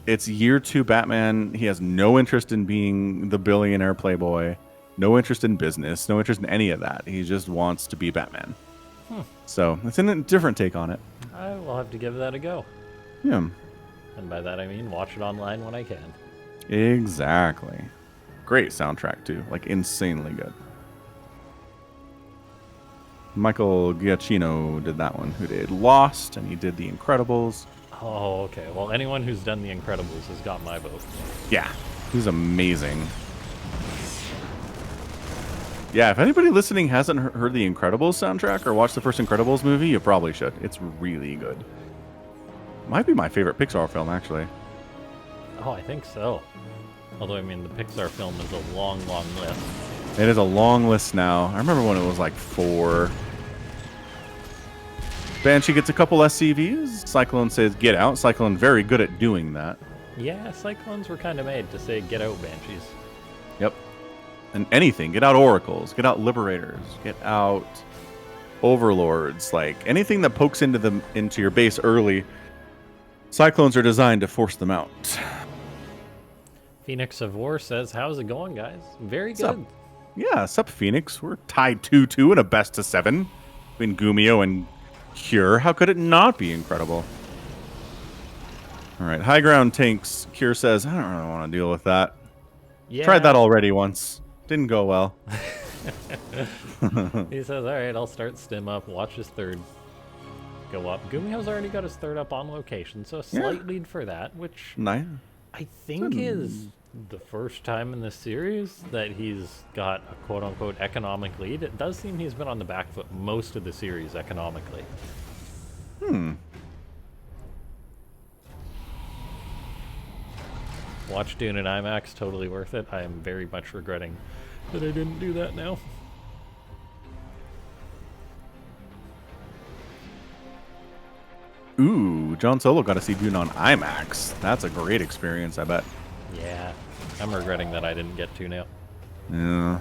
it's year 2 Batman. He has no interest in being the billionaire playboy, no interest in business, no interest in any of that. He just wants to be Batman. So it's a different take on it. I will have to give that a go. Yeah. And by that I mean watch it online when I can. Exactly. Great soundtrack too, like insanely good. Michael Giacchino did that one, who did Lost, and he did The Incredibles. Oh, okay. Well, anyone who's done The Incredibles has got my vote. Yeah, he's amazing. Yeah, if anybody listening hasn't heard the Incredibles soundtrack or watched the first Incredibles movie, you probably should. It's really good. Might be my favorite Pixar film, actually. Oh, I think so. Although, I mean, the Pixar film is a long, long list. It is a long list now. I remember when it was like 4. Banshee gets a couple SCVs. Cyclone says, get out. Cyclone very good at doing that. Yeah, Cyclones were kind of made to say, get out, Banshees. Yep. And anything. Get out Oracles. Get out Liberators. Get out Overlords. Like, anything that pokes into your base early, Cyclones are designed to force them out. Phoenix of War says, how's it going, guys? Very good. Sup? Yeah, sup, Phoenix. We're tied 2-2 in a best of 7 between GuMiho and Cure. How could it not be incredible? All right, high ground tanks. Cure says, I don't really want to deal with that. Yeah. Tried that already once. Didn't go well. He says, all right, I'll start stim up. Watch his third go up. GuMiho's already got his third up on location, so a slight lead for that, which Nice. I think is the first time in this series that he's got a quote-unquote economic lead. It does seem he's been on the back foot most of the series economically. Watch Dune in IMAX, totally worth it. I am very much regretting that I didn't do that now. Ooh, John Solo got to see Dune on IMAX. That's a great experience, I bet. Yeah, I'm regretting that I didn't get to now. Yeah,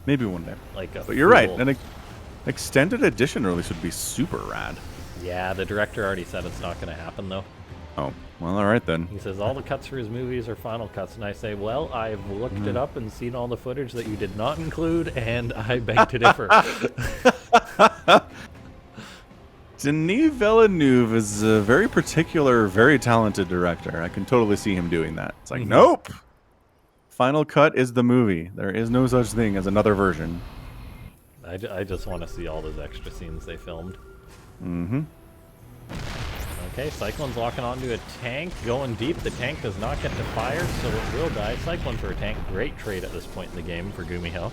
maybe one day. But you're full... right. An extended edition release would be super rad. Yeah, the director already said it's not going to happen, though. Oh, well, all right then. He says all the cuts for his movies are final cuts, and I say, well, I've looked it up and seen all the footage that you did not include, and I beg to differ. Denis Villeneuve is a very particular, very talented director. I can totally see him doing that. It's like, nope! Final cut is the movie. There is no such thing as another version. I just want to see all those extra scenes they filmed. Okay, Cyclone's locking onto a tank, going deep. The tank does not get to fire, so it will die. Cyclone for a tank. Great trade at this point in the game for GuMiho.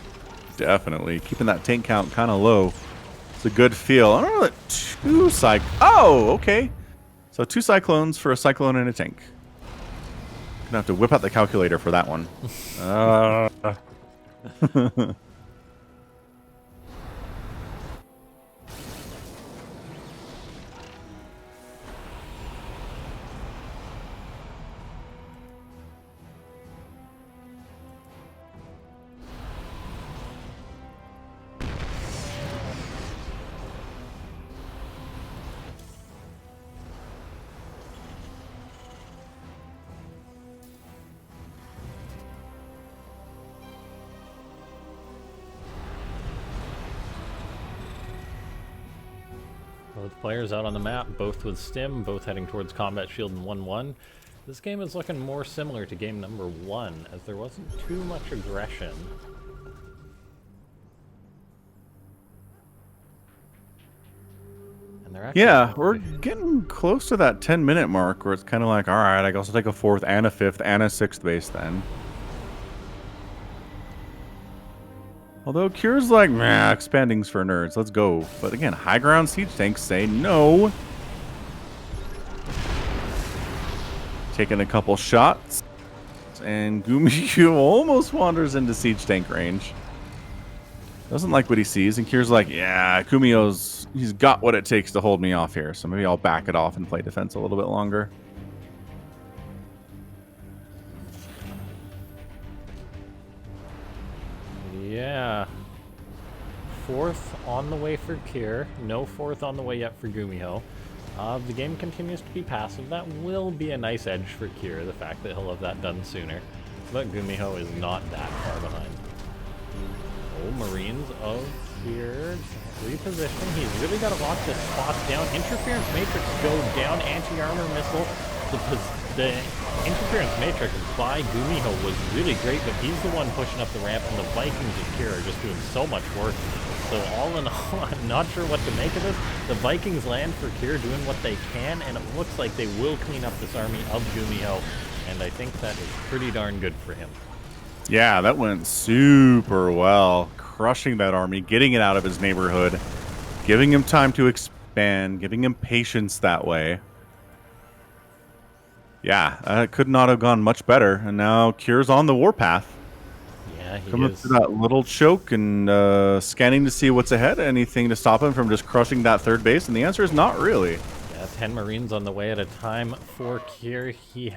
Definitely. Keeping that tank count kind of low. It's a good feel. I don't know that 2 Oh, okay. So 2 Cyclones for a Cyclone and a tank. Gonna have to whip out the calculator for that one. Both players out on the map, both with stim, both heading towards combat shield and 1-1. This game is looking more similar to game number 1, as there wasn't too much aggression. And they're actually we're getting close to that 10-minute mark where it's kind of like, all right, I can also take a 4th and a 5th and a 6th base then. Although Cure's like, nah, expanding's for nerds, let's go. But again, high ground siege tanks say no. Taking a couple shots, and GuMiho almost wanders into siege tank range. Doesn't like what he sees, and Cure's like, yeah, GuMiho's, he's got what it takes to hold me off here, so maybe I'll back it off and play defense a little bit longer. Yeah. 4th on the way for Cure. No 4th on the way yet for GuMiho. The game continues to be passive. That will be a nice edge for Cure, the fact that he'll have that done sooner. But GuMiho is not that far behind. Oh, Marines of Cure repositioning. He's really got to lock this spot down. Interference Matrix go down. Anti-armor missile. The interference matrix by GuMiho was really great, but he's the one pushing up the ramp, and the Vikings of Cure are just doing so much work. So all in all, I'm not sure what to make of this. The Vikings land for Cure doing what they can, and it looks like they will clean up this army of GuMiho, and I think that is pretty darn good for him. Yeah, that went super well. Crushing that army, getting it out of his neighborhood, giving him time to expand, giving him patience that way. Yeah, that could not have gone much better. And now Cure's on the warpath. Yeah, he Coming is. through that little choke and scanning to see what's ahead. Anything to stop him from just crushing that 3rd base? And the answer is not really. Yeah, 10 Marines on the way at a time for Cure. He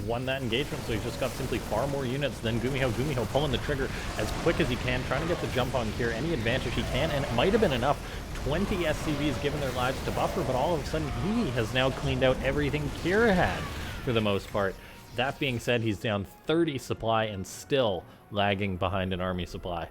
won that engagement, so he's just got simply far more units than GuMiho. GuMiho pulling the trigger as quick as he can, trying to get the jump on Cure, any advantage he can, and it might have been enough. 20 SCVs given their lives to buffer, but all of a sudden he has now cleaned out everything Cure had for the most part. That being said, he's down 30 supply and still lagging behind an army supply.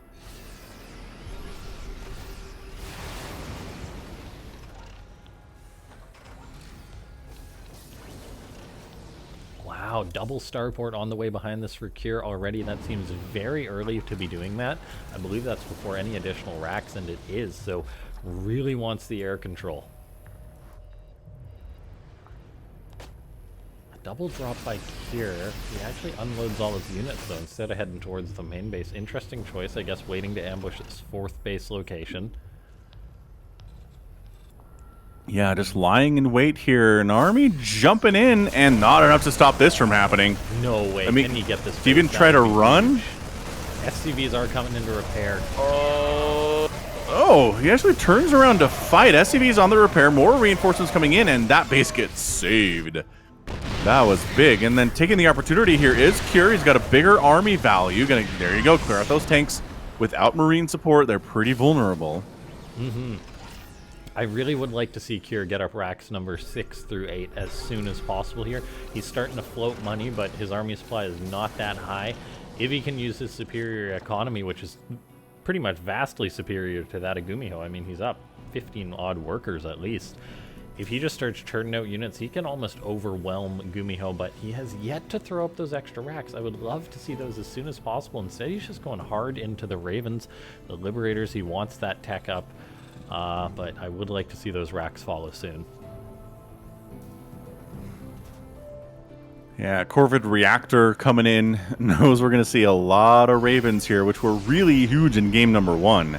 Wow, double starport on the way behind this for Cure already. That seems very early to be doing that. I believe that's before any additional racks, and it is, so really wants the air control. A double drop by Cure. He actually unloads all his units, though, instead of heading towards the main base. Interesting choice, I guess, waiting to ambush this 4th base location. Yeah, just lying in wait here. An army jumping in, and not enough to stop this from happening. No way. I mean, can he get this? Do you even try to run? SCVs are coming into repair. Oh, he actually turns around to fight. SCV's on the repair, more reinforcements coming in, and that base gets saved. That was big. And then taking the opportunity here is Cure. He's got a bigger army value. There you go, clear out those tanks. Without Marine support, they're pretty vulnerable. Mm-hmm. I really would like to see Cure get up racks number 6 through 8 as soon as possible here. He's starting to float money, but his army supply is not that high. If he can use his superior economy, which is pretty much vastly superior to that of GuMiho. I mean, he's up 15 odd workers at least. If he just starts churning out units, he can almost overwhelm GuMiho, but he has yet to throw up those extra racks. I would love to see those as soon as possible. Instead, he's just going hard into the Ravens, the Liberators. He wants that tech up. But I would like to see those racks follow soon. Yeah, Corvid Reactor coming in knows we're going to see a lot of Ravens here, which were really huge in game number 1.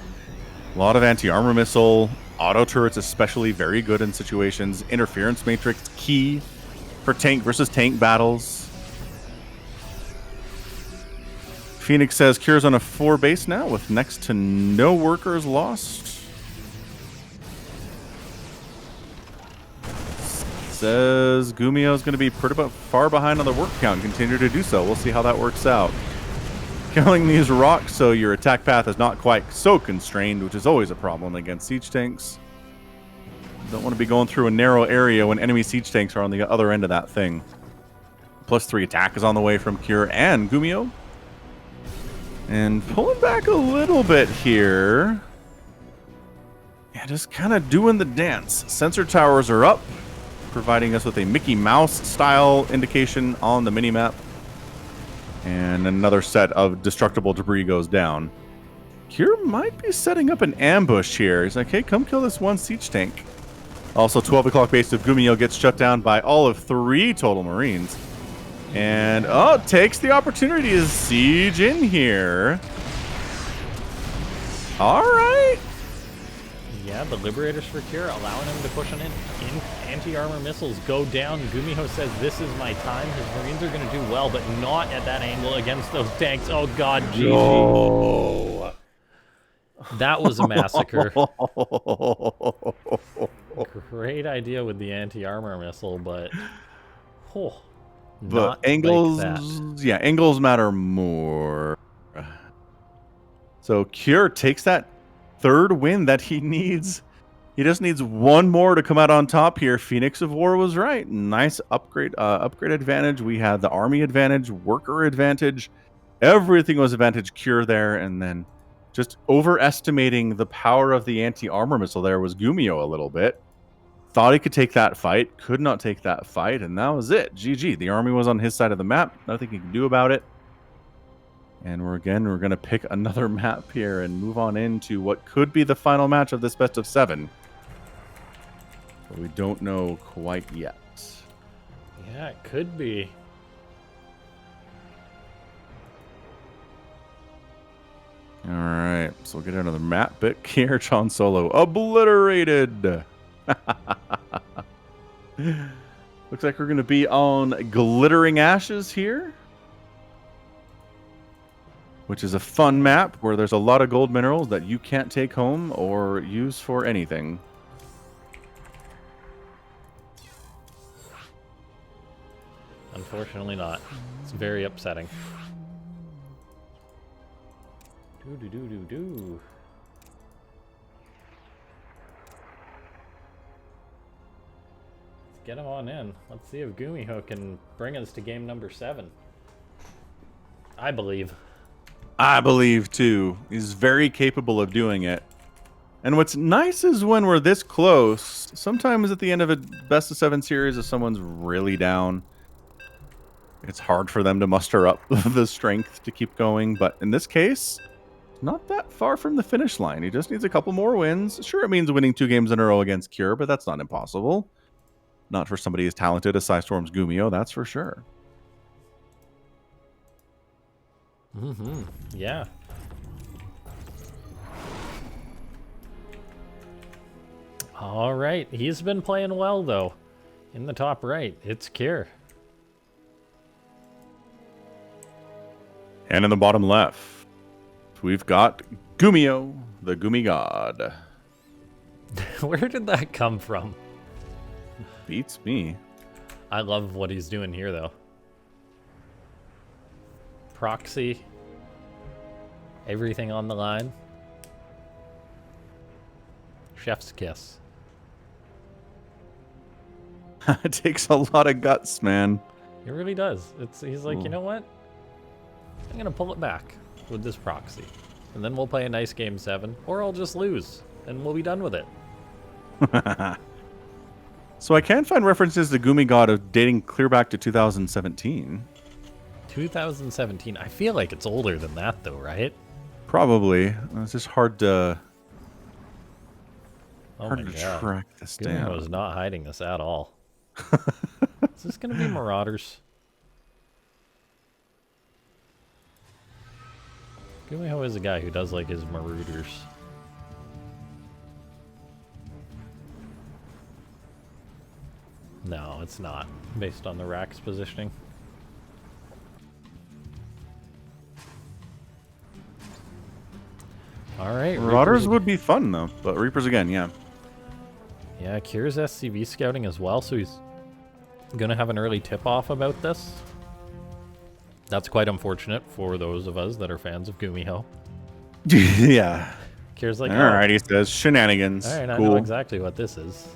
A lot of anti-armor missile, auto turrets especially very good in situations. Interference matrix key for tank versus tank battles. Phoenix says Cure's on a 4 base now with next to no workers lost. Says GuMiho is going to be pretty far behind on the work count and continue to do so. We'll see how that works out. Killing these rocks so your attack path is not quite so constrained, which is always a problem against siege tanks. Don't want to be going through a narrow area when enemy siege tanks are on the other end of that thing. +3 attack is on the way from Cure and GuMiho. And pulling back a little bit here. Yeah, Yeah, just kind of doing the dance. Sensor towers are up, providing us with a Mickey Mouse style indication on the minimap. And another set of destructible debris goes down. Kure might be setting up an ambush here. He's like, hey, come kill this one siege tank. Also, 12 o'clock base of GuMiho gets shut down by all of 3 total Marines. And, takes the opportunity to siege in here. All right. Yeah, the Liberators for Kure allowing him to push on in. Anti-armor missiles go down. GuMiho says, this is my time. His Marines are going to do well, but not at that angle against those tanks. Oh, God, GG. No. That was a massacre. Great idea with the anti-armor missile, but... But angles, like angles matter more. So Kure takes that 3rd win that he needs. He just needs 1 more to come out on top here. Phoenix of War was right. Nice upgrade advantage. We had the army advantage, worker advantage. Everything was advantage Kure there, and then just overestimating the power of the anti-armor missile there was GuMiho a little bit. Thought he could take that fight, could not take that fight, and that was it. GG. The army was on his side of the map. Nothing he can do about it. And we're going to pick another map here and move on into what could be the final match of this best of 7. But we don't know quite yet. Yeah, it could be. All right, so we'll get another map pick here. John Solo obliterated. Looks like we're going to be on Glittering Ashes here, which is a fun map where there's a lot of gold minerals that you can't take home or use for anything. Unfortunately not. It's very upsetting. Do. Let's get him on in. Let's see if GuMiho can bring us to game number 7. I believe. I believe too. He's very capable of doing it. And what's nice is when we're this close, sometimes at the end of a best of 7 series, if someone's really down, it's hard for them to muster up the strength to keep going. But in this case, not that far from the finish line. He just needs a couple more wins. Sure, it means winning 2 games in a row against Kure, but that's not impossible. Not for somebody as talented as Psystorm's GuMiho, that's for sure. Yeah. All right. He's been playing well, though. In the top right, it's Kure. And in the bottom left, we've got GuMiho, the Gumi God. Where did that come from? Beats me. I love what he's doing here, though. Proxy. Everything on the line. Chef's kiss. It takes a lot of guts, man. It really does. He's like, you know what? I'm going to pull it back with this proxy. And then we'll play a nice game 7. Or I'll just lose. And we'll be done with it. So I can find references to Gumi God of dating clear back to 2017. 2017. I feel like it's older than that, though, right? Probably. It's just hard to... Oh my God. Track this down. GuMiho is not hiding this at all. Is this going to be Marauders? GuMiho is a guy who does like his Marauders. No, it's not, based on the Rack's positioning. All right. Marauders would be fun, though. But Reapers again, yeah. Yeah, Kure's SCV scouting as well, so he's going to have an early tip-off about this. That's quite unfortunate for those of us that are fans of GuMiho. Yeah. Kure's like, all right, he says shenanigans. All right, cool. I know exactly what this is.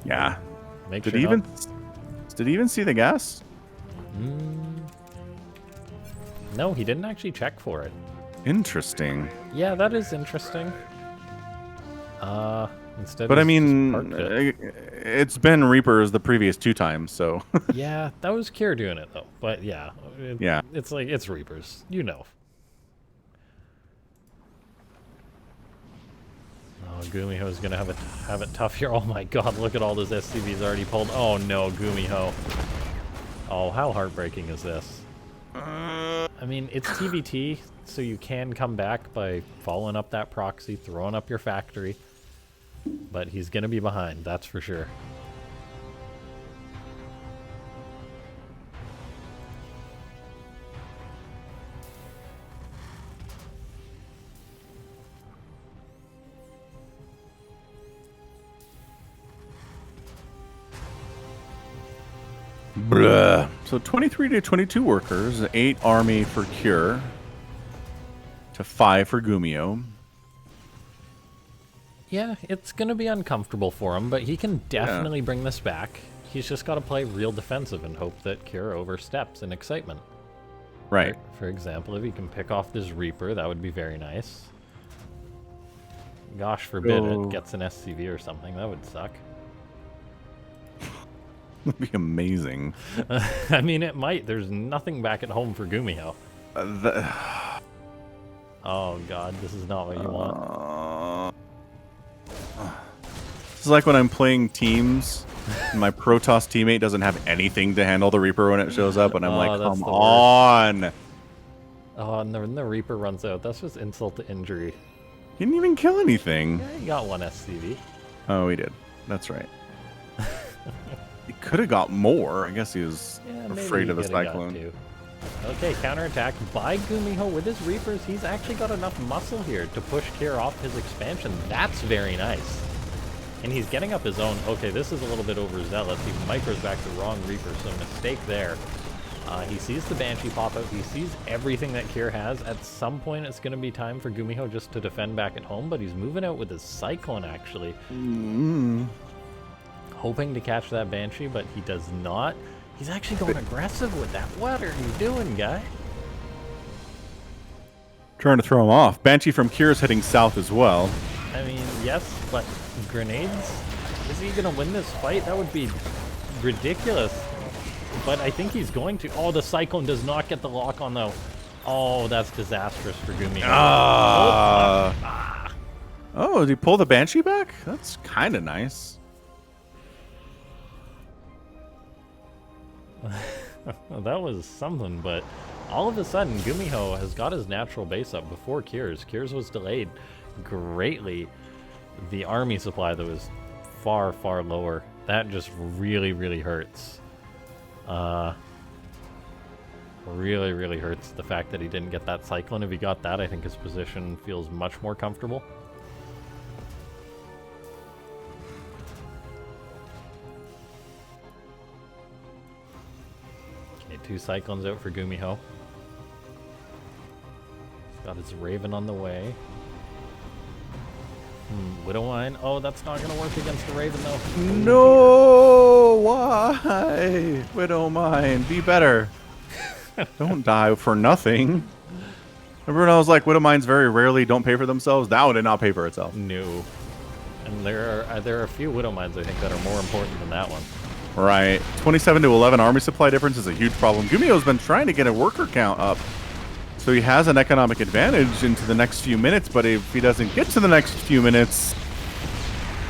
Yeah. Make did sure he even see the gas? No, he didn't actually check for it. Interesting. Yeah, that is interesting. Instead, But I he's just mean, parked it. it's been Reapers the previous 2 times, so. Yeah, that was Kier doing it though. But yeah, Yeah. it's like it's Reapers, you know. Oh, GuMiho's gonna have it tough here. Oh my God, look at all those SCVs already pulled. Oh no, GuMiho. Oh, how heartbreaking is this? I mean, it's TvT, so you can come back by following up that proxy, throwing up your factory. But he's gonna be behind, that's for sure. Bruh. So 23 to 22 workers, 8 army for Cure, to 5 for GuMiho. Yeah, it's gonna be uncomfortable for him, but he can definitely bring this back. He's just got to play real defensive and hope that Cure oversteps in excitement. Right. For example, if he can pick off this Reaper, that would be very nice. Gosh forbid it gets an SCV or something. That would suck. That'd be amazing. I mean, it might. There's nothing back at home for GuMiho. Oh God, this is not what you want. It's like when I'm playing teams, and my Protoss teammate doesn't have anything to handle the Reaper when it shows up, and I'm like, come on. Oh, and when the Reaper runs out, that's just insult to injury. He didn't even kill anything. Yeah, he got one SCV. Oh, he did. That's right. He could have got more. I guess he was afraid of the Cyclone. Okay, counterattack by GuMiho with his Reapers. He's actually got enough muscle here to push Kier off his expansion. That's very nice. And he's getting up his own. Okay, this is a little bit overzealous. He micros back the wrong Reaper, so mistake there. He sees the Banshee pop out. He sees everything that Kier has. At some point, it's going to be time for GuMiho just to defend back at home, but he's moving out with his Cyclone, actually. Hoping to catch that Banshee, but he does not. He's actually going aggressive with that. What are you doing, guy? Trying to throw him off. Banshee from Kier is heading south as well. I mean, yes, but grenades? Is he going to win this fight? That would be ridiculous. But I think he's going to. Oh, the Cyclone does not get the lock on, though. Oh, that's disastrous for GuMiho. Oh, did he pull the Banshee back? That's kind of nice. That was something, but all of a sudden, GuMiho has got his natural base up before Kier's. Kier's was delayed greatly. The army supply, though, is far, far lower. That just really, really hurts. Really, really hurts the fact that he didn't get that Cyclone. If he got that, I think his position feels much more comfortable. Okay, 2 Cyclones out for GuMiho. He's got his Raven on the way. Widowmine. Oh, that's not going to work against the Raven, though. No! Why? Widowmine, be better. Don't die for nothing. Remember when I was like, Widowmines very rarely don't pay for themselves? That one did not pay for itself. No. And there are a few Widowmines, I think, that are more important than that one. Right. 27 to 11 army supply difference is a huge problem. GuMiho's been trying to get a worker count up. So he has an economic advantage into the next few minutes, but if he doesn't get to the next few minutes,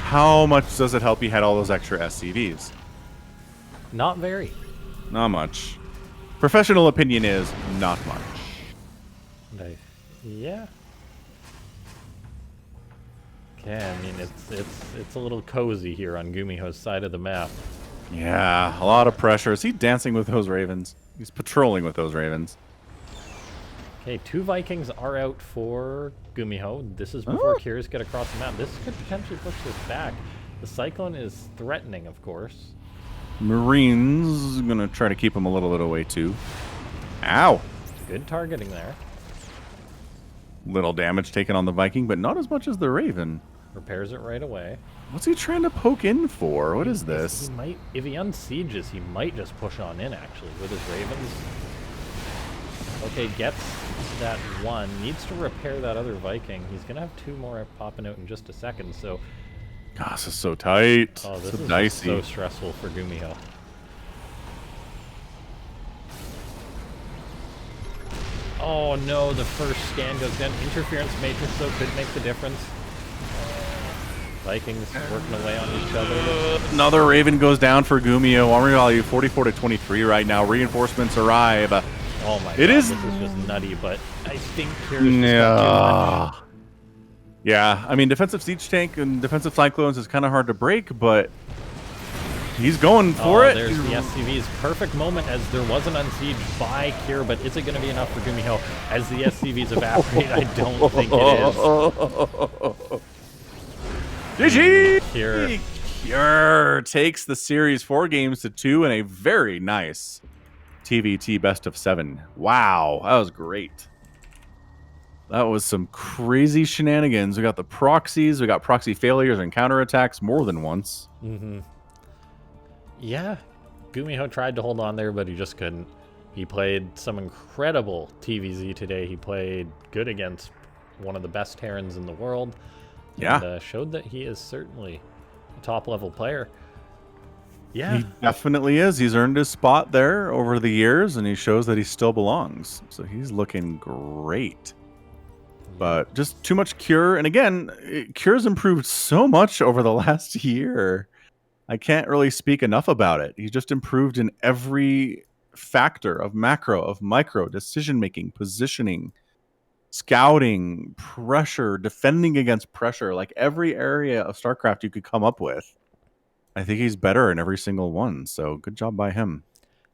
how much does it help he had all those extra SCVs? Not very. Not much. Professional opinion is not much. Yeah. Okay, I mean it's a little cozy here on GuMiho's side of the map. Yeah, a lot of pressure. Is he dancing with those Ravens? He's patrolling with those Ravens. Okay, 2 Vikings are out for GuMiho. This is before Kier's get across the map. This could potentially push this back. The Cyclone is threatening, of course. Marines gonna try to keep him a little bit away too. Ow! Good targeting there. Little damage taken on the Viking, but not as much as the Raven. Repairs it right away. What's he trying to poke in for? What is this? He might, if he unsieges, he might just push on in, actually, with his Ravens. Okay, gets that one. Needs to repair that other Viking. He's going to have 2 more popping out in just a second, so God, this is so tight. Oh, this so is dicey. so stressful for GuMiho. Oh no, the first scan goes down. Interference matrix though could make the difference. Vikings working away on each other. Another Raven goes down for GuMiho. Armor value 44 to 23 right now. Reinforcements arrive. Oh my god, this is just nutty, but I think here's yeah, I mean, defensive siege tank and defensive cyclones is kind of hard to break, but he's going for it. There's the SCV's perfect moment as there was an unsiege by Cure, but is it going to be enough for GuMiho as the SCVs evaporate? I don't think it is. GG! Cure takes the series 4 games to 2 in a very nice TvT best of 7. Wow, that was great. That was some crazy shenanigans. We got the proxies, we got proxy failures and counterattacks more than once. Yeah, GuMiho tried to hold on there, but he just couldn't. He played some incredible TvZ today. He played good against one of the best Terrans in the world. Yeah. And showed that he is certainly a top-level player. Yeah. He definitely is. He's earned his spot there over the years, and he shows that he still belongs. So he's looking great. But just too much Cure. And again, Cure's improved so much over the last year. I can't really speak enough about it. He's just improved in every factor of macro, of micro, decision-making, positioning, scouting, pressure, defending against pressure, like every area of StarCraft you could come up with. I think he's better in every single one, so good job by him.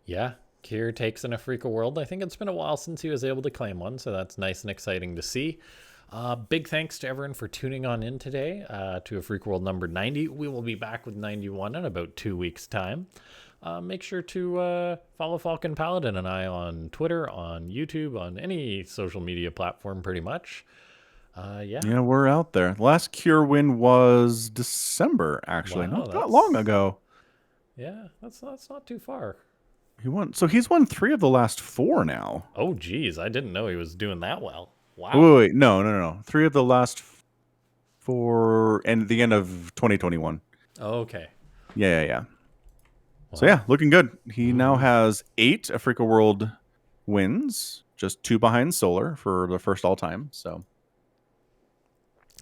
Yeah, Kier takes in a Freak of World. I think it's been a while since he was able to claim one, so that's nice and exciting to see. Big thanks to everyone for tuning on in today to a Freak World number 90. We will be back with 91 in about 2 weeks' time. Make sure to follow Falcon Paladin and I on Twitter, on YouTube, on any social media platform pretty much. Yeah, we're out there. The last Cure win was December, actually. Wow, not that long ago. Yeah, that's not too far. He won. So he's won 3 of the last 4 now. Oh, geez. I didn't know he was doing that well. Wow. Wait. No. 3 of the last 4 and the end of 2021. Okay. Yeah. So yeah, looking good. He now has 8 Africa World wins, just 2 behind Solar for the first all time. So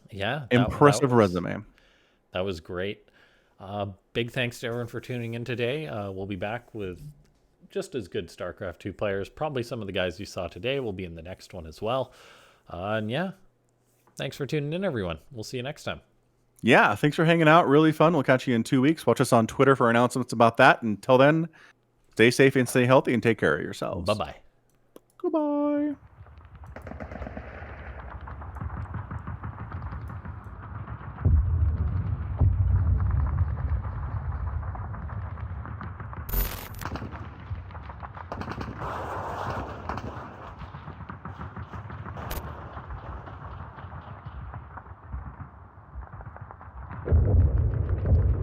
yeah, impressive resume. That was great. Big thanks to everyone for tuning in today. We'll be back with just as good StarCraft 2 players. Probably some of the guys you saw today will be in the next one as well. And yeah, thanks for tuning in, everyone. We'll see you next time. Yeah, thanks for hanging out. Really fun. We'll catch you in 2 weeks. Watch us on Twitter for announcements about that. Until then, stay safe and stay healthy and take care of yourselves. Bye-bye. Goodbye.